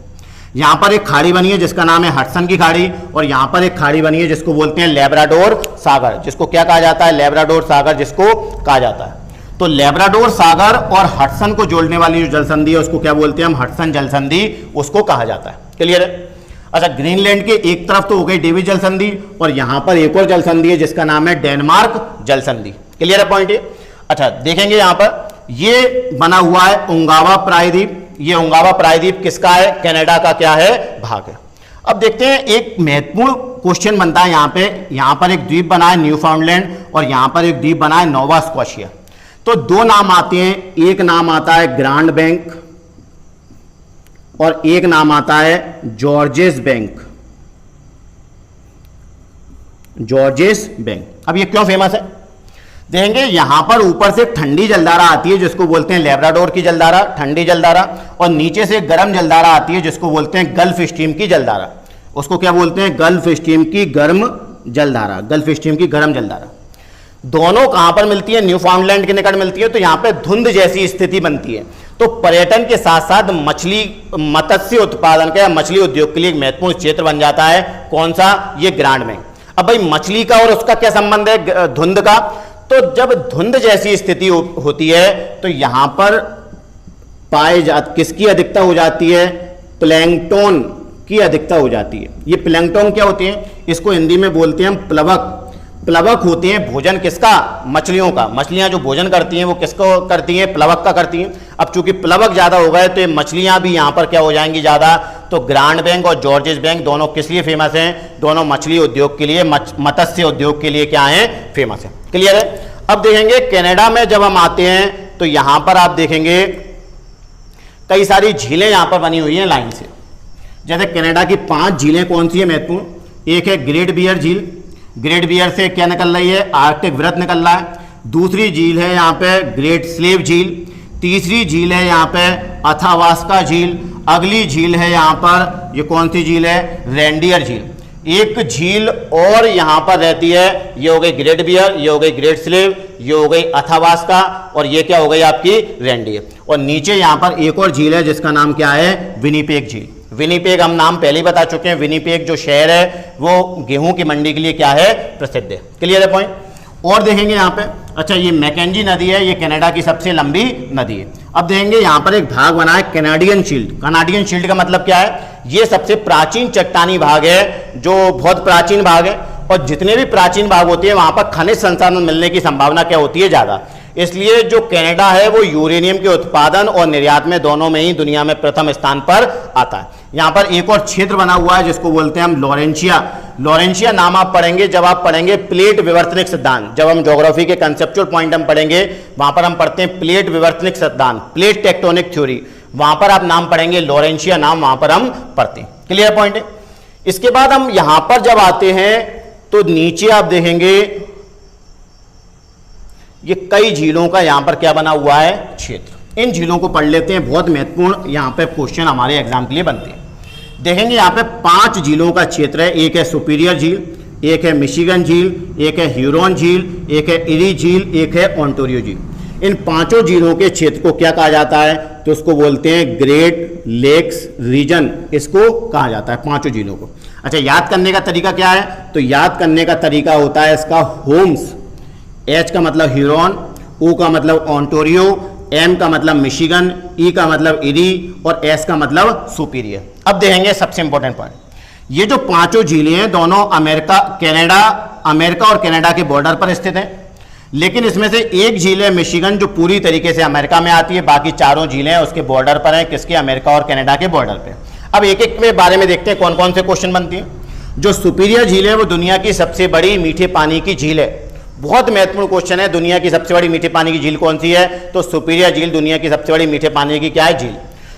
यहाँ पर एक खाड़ी बनी है जिसका नाम है हडसन की खाड़ी, और यहाँ पर एक खाड़ी बनी है जिसको बोलते हैं लैब्राडोर सागर, जिसको क्या कहा जाता है, लैब्राडोर सागर जिसको कहा जाता है। तो लैब्राडोर सागर और हडसन को जोड़ने वाली जो जल संधि है उसको क्या बोलते हैं हम, हडसन जल संधि उसको कहा जाता है। क्लियर है। अच्छा, ग्रीनलैंड के एक तरफ तो हो गई डेविस जल संधि, और यहां पर एक और जल संधि है जिसका नाम है डेनमार्क जल संधि। क्लियर है पॉइंट ये। अच्छा, देखेंगे यहां पर ये बना हुआ है उंगावा प्रायद्वीप। ये उंगावा प्रायद्वीप किसका है, कनाडा का क्या है, भाग है। अब देखते हैं, एक महत्वपूर्ण क्वेश्चन बनता है यहां पर एक द्वीप बना है न्यूफाउंडलैंड, और यहां पर एक द्वीप बना है नोवा स्कॉशिया। तो दो नाम आते हैं, एक नाम आता है ग्रांड बैंक और एक नाम आता है जॉर्जेस बैंक। जॉर्जेस बैंक, अब ये क्यों फेमस है देखेंगे। यहां पर ऊपर से ठंडी जलधारा आती है जिसको बोलते हैं लैब्राडोर की जलधारा, ठंडी जलधारा, और नीचे से गर्म जलधारा आती है जिसको बोलते हैं गल्फ स्ट्रीम की जलधारा। उसको क्या बोलते हैं, गल्फ स्ट्रीम की गर्म जलधारा, गल्फ स्ट्रीम की गर्म जलधारा। दोनों कहां पर मिलती है, न्यूफाउंडलैंड के निकट मिलती है। तो यहां पे धुंध जैसी स्थिति बनती है। तो पर्यटन के साथ साथ मत्स्य उत्पादन का, मछली उद्योग के लिए एक महत्वपूर्ण क्षेत्र बन जाता है। कौन सा, ये ग्रांड बैंक। अब भाई मछली का और उसका क्या संबंध है, धुंध का। तो जब धुंध जैसी स्थिति होती है तो यहां पर किसकी अधिकता हो जाती है, प्लैंकटन की अधिकता हो जाती है। ये प्लैंकटन क्या होती है, इसको हिंदी में बोलते हैं हम प्लवक। प्लवक होते हैं भोजन किसका, मछलियों का। मछलियां जो भोजन करती हैं वो किसको करती हैं, प्लवक का करती हैं। अब चूंकि प्लवक ज्यादा हो गए तो ये मछलियां भी यहां पर क्या हो जाएंगी ज्यादा। तो ग्रांड बैंक और जॉर्जेस बैंक दोनों किस लिए फेमस हैं, दोनों मछली उद्योग के लिए, मत्स्य उद्योग के लिए क्या है, फेमस है। क्लियर है। अब देखेंगे कनाडा में जब हम आते हैं तो यहां पर आप देखेंगे कई सारी झीलें यहां पर बनी हुई हैं लाइन से। जैसे कनाडा की 5 झीलें कौन सी है महत्वपूर्ण, एक है ग्रेट बियर झील। ग्रेट बियर से क्या निकल रही है, आर्कटिक वृत्त निकल रहा है। दूसरी झील है यहाँ पे ग्रेट स्लेव झील। तीसरी झील है यहाँ पे अथावास्का झील। अगली झील है यहाँ पर, ये कौन सी झील है, रेंडियर झील। एक झील और यहाँ पर रहती है, ये हो गई ग्रेट बियर, ये हो गई ग्रेट स्लेव, ये हो गई अथावास्का, और ये क्या हो गई आपकी रेंडियर। और नीचे यहाँ पर एक और झील है जिसका नाम क्या है, विनीपेग झील। विनीपेग हम नाम पहले ही बता चुके हैं। विनीपेग जो शहर है वो गेहूं की मंडी के लिए क्या है, प्रसिद्ध है। क्लियर है पॉइंट। और देखेंगे यहाँ पे, अच्छा ये मैकेंजी नदी है, ये कनाडा की सबसे लंबी नदी है। अब देखेंगे यहाँ पर एक भाग बना है कैनाडियन शील्ड। कैनाडियन शील्ड का मतलब क्या है, ये सबसे प्राचीन चट्टानी भाग है, जो बहुत प्राचीन भाग है। और जितने भी प्राचीन भाग होते हैं वहां पर खनिज संसाधन मिलने की संभावना क्या होती है, ज्यादा। इसलिए जो कनाडा है वो यूरेनियम के उत्पादन और निर्यात में दोनों में ही दुनिया में प्रथम स्थान पर आता है। यहाँ पर एक और क्षेत्र बना हुआ है जिसको बोलते हैं हम लॉरेंशिया। लॉरेंशिया नाम आप पढ़ेंगे जब आप पढ़ेंगे प्लेट विवर्तनिक सिद्धांत। जब हम ज्योग्राफी के कंसेप्चुअल पॉइंट हम पढ़ेंगे वहां पर हम पढ़ते हैं प्लेट विवर्तनिक सिद्धांत, प्लेट टेक्टोनिक थ्योरी। वहां पर आप नाम पढ़ेंगे, लॉरेंशिया नाम वहां पर हम पढ़ते हैं। क्लियर पॉइंट है। इसके बाद हम यहां पर जब आते हैं तो नीचे आप देखेंगे ये कई झीलों का यहां पर क्या बना हुआ है, क्षेत्र। इन झीलों को पढ़ लेते हैं, बहुत महत्वपूर्ण यहां पे क्वेश्चन हमारे एग्जाम के लिए बनते हैं। देखेंगे यहां पे 5 झीलों का क्षेत्र है। एक है सुपीरियर झील, एक है मिशिगन झील, एक है ह्यूरॉन झील, एक है इरी झील, एक है ओंटारियो झील। इन 5 झीलों के क्षेत्र को क्या कहा जाता है, तो उसको बोलते हैं ग्रेट लेक्स रीजन, इसको कहा जाता है 5 झीलों को। अच्छा, याद करने का तरीका क्या है, तो याद करने का तरीका होता है इसका होम्स, एच का मतलब ह्यूरॉन, ओ का मतलब ओंटारियो, एम का मतलब मिशिगन, ई का मतलब इरी और एस का मतलब सुपीरियर। अब देखेंगे सबसे इंपॉर्टेंट पॉइंट, ये जो 5 झीलें हैं दोनों अमेरिका और कनाडा के बॉर्डर पर स्थित हैं। लेकिन इसमें से एक झील है मिशिगन जो पूरी तरीके से अमेरिका में आती है, बाकी 4 झीलें उसके बॉर्डर पर हैं, किसके, अमेरिका और कनाडा के बॉर्डर पे। अब एक एक के बारे में देखते हैं कौन कौन से क्वेश्चन बनती हैं। जो सुपीरियर झील है वो दुनिया की सबसे बड़ी मीठे पानी की झील है। बहुत महत्वपूर्ण क्वेश्चन है, दुनिया की सबसे बड़ी मीठे पानी की झील कौन सी है, तो सुपीरियर झील दुनिया की सबसे बड़ी मीठे पानी की क्या है, झील।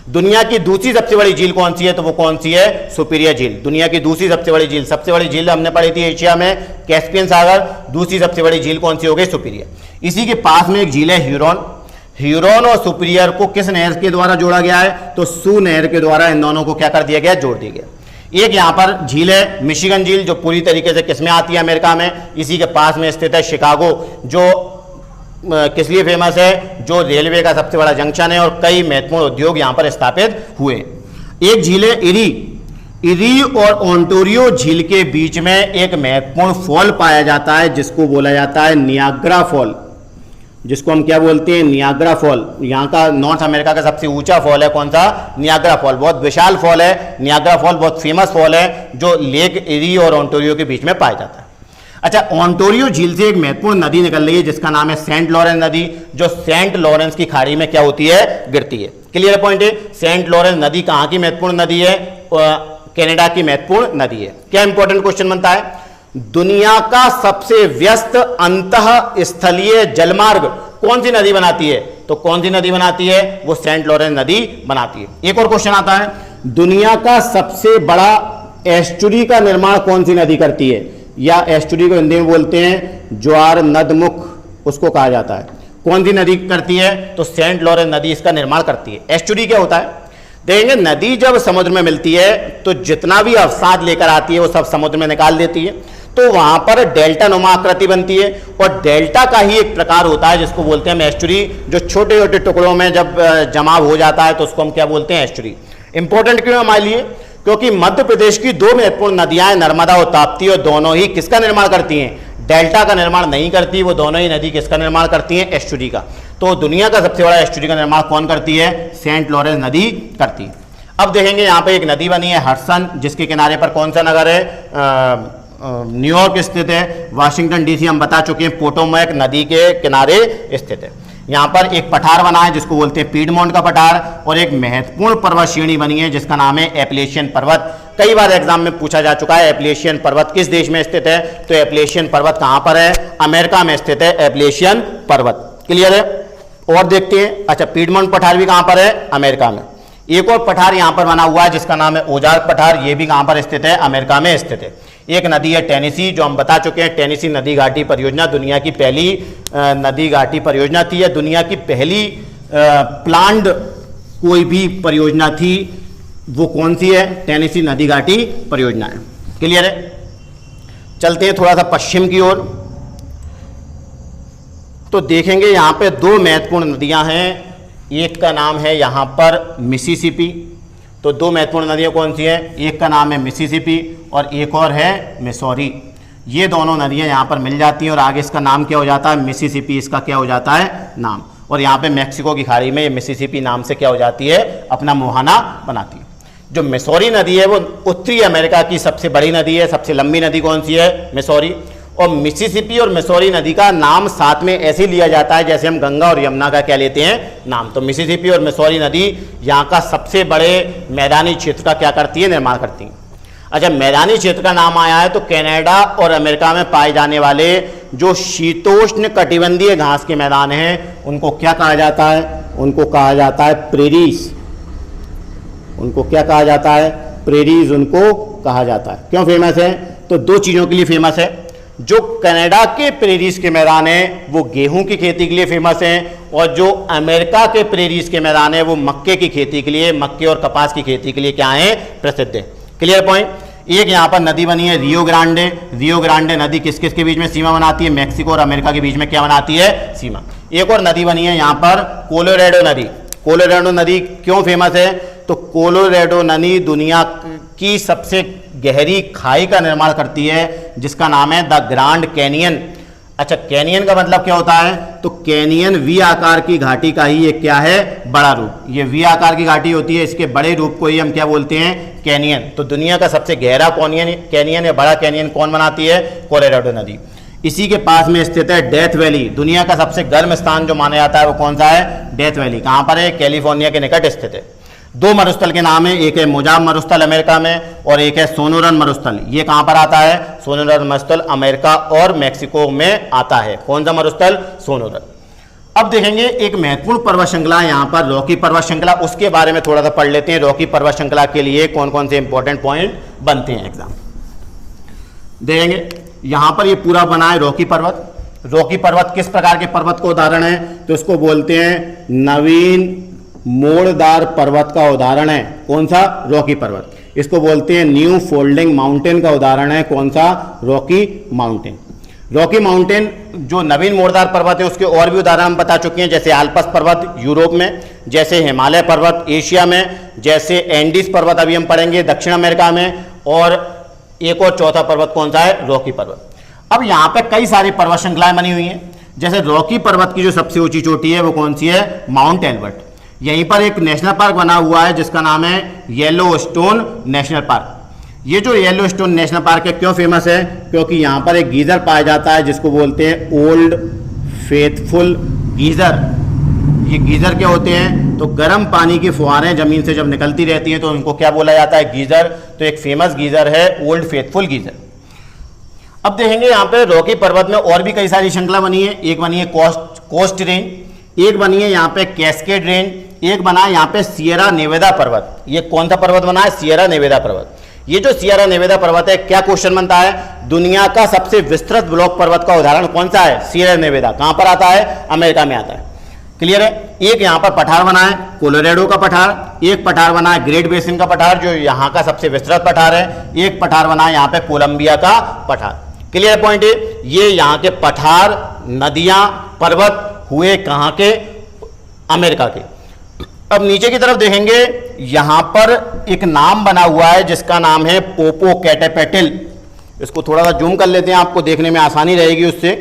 दुनिया की दूसरी सबसे बड़ी झील कौन सी है, तो वो कौन सी है, सुपीरियर झील। दुनिया की दूसरी सबसे बड़ी झील, सबसे बड़ी झील हमने पढ़ी थी एशिया में कैस्पियन सागर, दूसरी सबसे बड़ी झील कौन सी हो गई, सुपीरियर। इसी के पास में एक झील है ह्यूरॉन। ह्यूरॉन और सुपीरियर को किस नहर के द्वारा जोड़ा गया है, तो सू नहर के द्वारा इन दोनों को क्या कर दिया गया, जोड़ दिया गया। एक यहां पर झील है मिशिगन झील जो पूरी तरीके से किसमें आती है, अमेरिका में। इसी के पास में स्थित है शिकागो जो किस लिए फेमस है, जो रेलवे का सबसे बड़ा जंक्शन है और कई महत्वपूर्ण उद्योग यहां पर स्थापित हुए। एक झील है इरी और ओंटारियो झील के बीच में एक महत्वपूर्ण फॉल पाया जाता है जिसको बोला जाता है नियाग्रा फॉल, जिसको हम क्या बोलते हैं, नियाग्रा फॉल। यहाँ का नॉर्थ अमेरिका का सबसे ऊंचा फॉल है कौन सा, नियाग्रा फॉल। बहुत विशाल फॉल है नियाग्रा फॉल, बहुत फेमस फॉल है जो लेक इरी और ओंटारियो के बीच में पाया जाता है। अच्छा, ओंटारियो झील से एक महत्वपूर्ण नदी निकल रही है जिसका नाम है सेंट लॉरेंस नदी, जो सेंट लॉरेंस की खाड़ी में क्या होती है, गिरती है। क्लियर पॉइंट है। सेंट लॉरेंस नदी कहाँ की महत्वपूर्ण नदी है, कनाडा की महत्वपूर्ण नदी है। क्या इंपॉर्टेंट क्वेश्चन बनता है, दुनिया का सबसे व्यस्त अंतः स्थलीय जलमार्ग कौन सी नदी बनाती है, तो कौन सी नदी बनाती है, वो सेंट लॉरेंस नदी बनाती है। एक और क्वेश्चन आता है, दुनिया का सबसे बड़ा एस्चुरी का निर्माण कौन सी नदी करती है, या एस्चुरी को हिंदी में बोलते हैं ज्वार नदमुख, उसको कहा जाता है। कौन सी नदी करती है, तो सेंट लॉरेंस नदी इसका निर्माण करती है। एस्चुरी क्या होता है, देखेंगे नदी जब समुद्र में मिलती है तो जितना भी अवसाद लेकर आती है वो सब समुद्र में निकाल देती है, तो वहां पर डेल्टा नुमा आकृति बनती है। और डेल्टा का ही एक प्रकार होता है जिसको बोलते हैं एस्चुरी, जो छोटे छोटे टुकड़ों में जब जमाव हो जाता है तो उसको हम क्या बोलते हैं, एस्चुरी। इंपॉर्टेंट क्यों हमारे लिए, क्योंकि मध्य प्रदेश की 2 महत्वपूर्ण नदियां हैं, नर्मदा और ताप्ती, और दोनों ही किसका निर्माण करती हैं, डेल्टा का निर्माण नहीं करती, वो दोनों ही नदी किसका निर्माण करती हैं, एस्चुरी का। तो दुनिया का सबसे बड़ा एस्चुरी का निर्माण कौन करती है, सेंट लॉरेंस नदी करती है। अब देखेंगे यहाँ पे एक नदी बनी है हडसन, जिसके किनारे पर कौन सा नगर है, न्यूयॉर्क स्थित है। वाशिंगटन डीसी हम बता चुके हैं पोटोमैक नदी के किनारे स्थित है। यहाँ पर एक पठार बना है जिसको बोलते हैं पीडमोंट का पठार, और एक महत्वपूर्ण पर्वत श्रेणी बनी है जिसका नाम है एपलेशियन पर्वत। कई बार एग्जाम में पूछा जा चुका है एपलेशियन पर्वत किस देश में स्थित है, तो एपलेशियन पर्वत कहाँ पर है, अमेरिका में स्थित है एपलेशियन पर्वत। क्लियर है। और देखते हैं, अच्छा पीडमोंट पठार भी कहाँ पर है, अमेरिका में। एक और पठार यहाँ पर बना हुआ है जिसका नाम है ओजार्क पठार, ये भी कहाँ पर स्थित है, अमेरिका में स्थित है। एक नदी है टेनेसी, जो हम बता चुके हैं, टेनेसी नदी घाटी परियोजना दुनिया की पहली नदी घाटी परियोजना थी, या दुनिया की पहली प्लान्ड कोई भी परियोजना थी, वो कौन सी है, टेनेसी नदी घाटी परियोजना है। क्लियर है। चलते हैं थोड़ा सा पश्चिम की ओर, तो देखेंगे यहाँ पे 2 महत्वपूर्ण नदियाँ हैं। एक का नाम है यहाँ पर मिसिसिपी, तो 2 महत्वपूर्ण नदियाँ कौन सी है, एक का नाम है मिसिसिपी और एक और है मिसौरी। ये दोनों नदियाँ यहाँ पर मिल जाती हैं और आगे इसका नाम क्या हो जाता है, मिसिसिपी इसका क्या हो जाता है नाम। और यहाँ पे मैक्सिको की खाड़ी में ये मिसिसिपी नाम से क्या हो जाती है, अपना मुहाना बनाती है। जो मिसौरी नदी है वो उत्तरी अमेरिका की सबसे बड़ी नदी है। सबसे लंबी नदी कौन सी है, मिसौरी। और मिसिसिपी और मिसौरी नदी का नाम साथ में ऐसे लिया जाता है जैसे हम गंगा और यमुना का क्या लेते हैं नाम। तो मिसिसिपी और मिसौरी नदी यहाँ का सबसे बड़े मैदानी क्षेत्र का क्या करती है, निर्माण करती है। अच्छा, मैदानी क्षेत्र का नाम आया है तो कनाडा और अमेरिका में पाए जाने वाले जो शीतोष्ण कटिबंधीय घास के मैदान हैं उनको क्या कहा जाता है, उनको कहा जाता है प्रेरीज। उनको क्या कहा जाता है, प्रेरीज उनको कहा जाता है। क्यों फेमस है, तो दो चीज़ों के लिए फेमस है। जो कनाडा के प्रेरीज के मैदान हैं वो गेहूं की खेती के लिए फेमस हैं, और जो अमेरिका के प्रेरीज के मैदान हैं वो मक्के की खेती के लिए, मक्के और कपास की खेती के लिए क्या है, प्रसिद्ध है। Clear point. एक यहाँ पर नदी बनी है रियो ग्रांडे। रियो ग्रांडे नदी किस किस के बीच में सीमा बनाती है, मैक्सिको और अमेरिका के बीच में क्या बनाती है, सीमा। एक और नदी बनी है यहाँ पर कोलोराडो नदी। कोलोराडो नदी क्यों फेमस है, तो कोलोराडो नदी दुनिया की सबसे गहरी खाई का निर्माण करती है जिसका नाम है द ग्रांड कैनियन। अच्छा, कैनियन का मतलब क्या होता है, तो कैनियन वी आकार की घाटी का ही एक क्या है, बड़ा रूप। ये वी आकार की घाटी होती है, इसके बड़े रूप को ही हम क्या बोलते हैं, कैनियन। तो दुनिया का सबसे गहरा कैनियन या बड़ा कैनियन कौन बनाती है, कोलोराडो नदी। इसी के पास में स्थित है डेथ वैली। दुनिया का सबसे गर्म स्थान जो माना जाता है वो कौन सा है, डेथ वैली। कहाँ पर है, कैलिफोर्निया के निकट स्थित है। दो मरुस्थल के नाम है, एक है मोजाब मरुस्थल अमेरिका में और एक है सोनोरन मरुस्थल। ये कहाँ पर आता है, सोनोरन मरुस्थल अमेरिका और मैक्सिको में आता है। कौन सा मरुस्थल, सोनोरन। अब देखेंगे एक महत्वपूर्ण पर्वत श्रृंखला यहाँ पर रॉकी पर्वत श्रृंखला, उसके बारे में थोड़ा सा पढ़ लेते हैं। रॉकी पर्वत श्रृंखला के लिए कौन कौन से इंपॉर्टेंट पॉइंट बनते हैं एग्जाम देखेंगे। यहाँ पर ये पूरा बना है रॉकी पर्वत। रॉकी पर्वत किस प्रकार के पर्वत का उदाहरण है, तो इसको बोलते हैं नवीन मोड़दार पर्वत का उदाहरण है। कौन सा, रॉकी पर्वत। इसको बोलते हैं न्यू फोल्डिंग माउंटेन का उदाहरण है। कौन सा, रॉकी माउंटेन। रॉकी माउंटेन जो नवीन मोड़दार पर्वत है उसके और भी उदाहरण हम बता चुके हैं, जैसे आल्पस पर्वत यूरोप में, जैसे हिमालय पर्वत एशिया में, जैसे एंडीज पर्वत अभी हम पढ़ेंगे दक्षिण अमेरिका में, और एक और चौथा पर्वत कौन सा है, रॉकी पर्वत। अब यहाँ पे कई सारी पर्वत श्रृंखलाएं बनी हुई हैं। जैसे रॉकी पर्वत की जो सबसे ऊंची चोटी है वो कौन सी है, माउंट एल्बर्ट। यहीं पर एक नेशनल पार्क बना हुआ है जिसका नाम है येलोस्टोन नेशनल पार्क। ये जो येलोस्टोन नेशनल पार्क है क्यों फेमस है, क्योंकि यहाँ पर एक गीजर पाया जाता है जिसको बोलते हैं ओल्ड फेथफुल गीजर। ये गीजर क्या होते हैं, तो गर्म पानी की फुहारें जमीन से जब निकलती रहती हैं तो उनको क्या बोला जाता है, गीजर। तो एक फेमस गीजर है ओल्ड फेथफुल गीजर। अब देखेंगे यहाँ पे रॉकी पर्वत में और भी कई सारी श्रृंखला बनी है। एक बनी है कोस्ट रेंज, एक बनी है यहाँ पे कैस्केड रेंज, एक बना है यहाँ पे सियरा नेवेदा पर्वत। ये कौन सा पर्वत बना है, सियरा नेवेदा पर्वत। ये जो सियरा नेवेदा पर्वत है, क्या क्वेश्चन बनता है, दुनिया का सबसे विस्तृत ब्लॉक पर्वत का उदाहरण कौन सा है, सियरा नेवेदा। कहां पर आता है, अमेरिका में आता है। क्लियर है। एक यहां पर पठार बना है कोलोराडो का पठार, एक पठार बना है ग्रेट बेसिन का पठार जो यहां का सबसे विस्तृत पठार है, एक पठार बना है यहां पे कोलंबिया का पठार। क्लियर पॉइंट है। ये यहां के पठार, नदियां, पर्वत हुए कहां के, अमेरिका के। अब नीचे की तरफ देखेंगे, यहां पर एक नाम बना हुआ है जिसका नाम है पोपोकेटेपेटल। इसको थोड़ा सा जूम कर लेते हैं, आपको देखने में आसानी रहेगी उससे।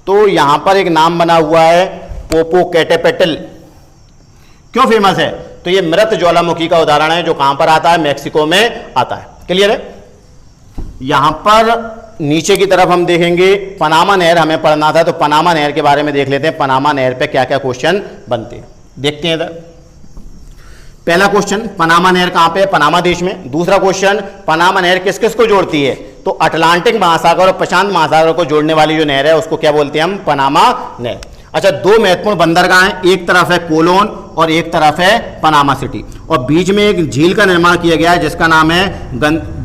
तो यहां पर एक नाम बना हुआ है पोपोकेटेपेटल। क्यों फेमस है, तो ये मृत ज्वालामुखी का उदाहरण है जो कहां पर आता है, मैक्सिको में आता है। क्लियर है। यहां पर नीचे की तरफ हम देखेंगे पनामा नहर हमें पढ़ना था, तो पनामा नहर के बारे में देख लेते हैं। पनामा नहर पे क्या क्या क्वेश्चन बनते हैं देखते हैं इधर। पहला क्वेश्चन, पनामा नहर कहां पे है, पनामा देश में। दूसरा क्वेश्चन, पनामा नहर किस किस को जोड़ती है, तो अटलांटिक महासागर और प्रशांत महासागर को जोड़ने वाली जो नहर है उसको क्या बोलते हैं हम, पनामा नहर। अच्छा, दो महत्वपूर्ण बंदरगाह हैं, एक तरफ है कोलोन और एक तरफ है पनामा सिटी, और बीच में एक झील का निर्माण किया गया है जिसका नाम है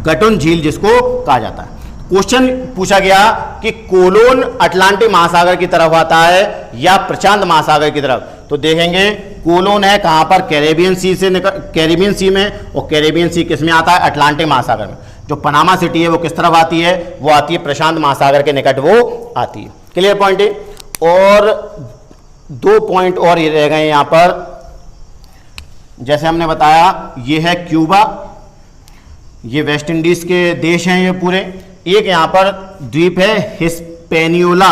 गटुन झील, जिसको कहा जाता है। क्वेश्चन पूछा गया कि कोलोन अटलांटिक महासागर की तरफ आता है या प्रशांत महासागर की तरफ, तो देखेंगे कोलोन है कहां पर, कैरेबियन सी से कैरेबियन सी में, और कैरेबियन सी किस में आता है, अटलांटिक महासागर में। जो पनामा सिटी है वो किस तरफ आती है, वो आती है प्रशांत महासागर के निकट वो आती है। क्लियर पॉइंट है। और दो पॉइंट और ये रह गए यहां पर, जैसे हमने बताया ये है क्यूबा, ये वेस्ट इंडीज के देश हैं ये पूरे। एक यहां पर द्वीप है हिस्पेनियोला,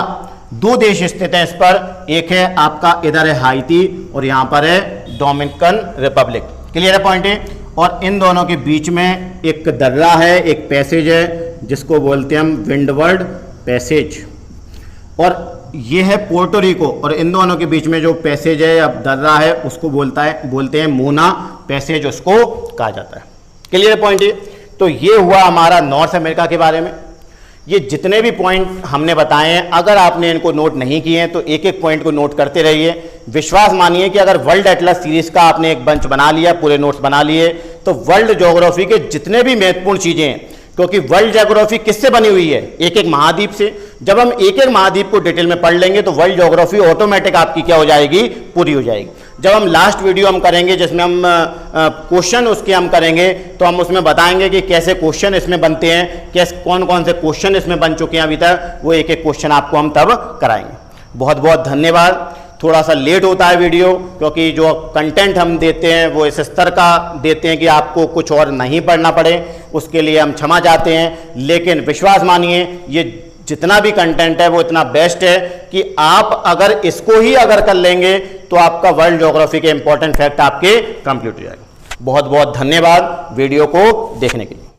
दो देश स्थित हैं इस पर, एक है आपका इधर है हाइती और यहां पर है डोमिनिकन रिपब्लिक। क्लियर है पॉइंट है। और इन दोनों के बीच में एक दर्रा है, एक पैसेज है जिसको बोलते हैं हम विंडवर्ड पैसेज, और ये है पोर्टो रिको, और इन दोनों के बीच में जो पैसेज है या दर्रा है उसको बोलते हैं मोना पैसेज, उसको कहा जाता है। क्लियर पॉइंट है। तो ये हुआ हमारा नॉर्थ अमेरिका के बारे में। ये जितने भी पॉइंट हमने बताए हैं, अगर आपने इनको नोट नहीं किए हैं तो एक एक पॉइंट को नोट करते रहिए। विश्वास मानिए कि अगर वर्ल्ड एटलस सीरीज का आपने एक बंच बना लिया, पूरे नोट्स बना लिए, तो वर्ल्ड ज्योग्राफी के जितने भी महत्वपूर्ण चीजें हैं, क्योंकि वर्ल्ड ज्योग्राफी किससे बनी हुई है, एक एक महाद्वीप से। जब हम एक एक महाद्वीप को डिटेल में पढ़ लेंगे तो वर्ल्ड ज्योग्राफी ऑटोमेटिक आपकी क्या हो जाएगी, पूरी हो जाएगी। जब हम लास्ट वीडियो हम करेंगे जिसमें हम क्वेश्चन उसके हम करेंगे, तो हम उसमें बताएंगे कि कैसे क्वेश्चन इसमें बनते हैं, कैसे कौन कौन से क्वेश्चन इसमें बन चुके हैं अभी तक, वो एक एक क्वेश्चन आपको हम तब कराएंगे। बहुत बहुत धन्यवाद। थोड़ा सा लेट होता है वीडियो, क्योंकि जो कंटेंट हम देते हैं वो इस स्तर का देते हैं कि आपको कुछ और नहीं पढ़ना पड़े, उसके लिए हम क्षमा चाहते हैं। लेकिन विश्वास मानिए, ये जितना भी कंटेंट है वो इतना बेस्ट है कि आप अगर इसको ही अगर कर लेंगे तो आपका वर्ल्ड ज्योग्राफी के इंपॉर्टेंट फैक्ट आपके कंप्लीट हो जाएगा। बहुत बहुत धन्यवाद वीडियो को देखने के लिए।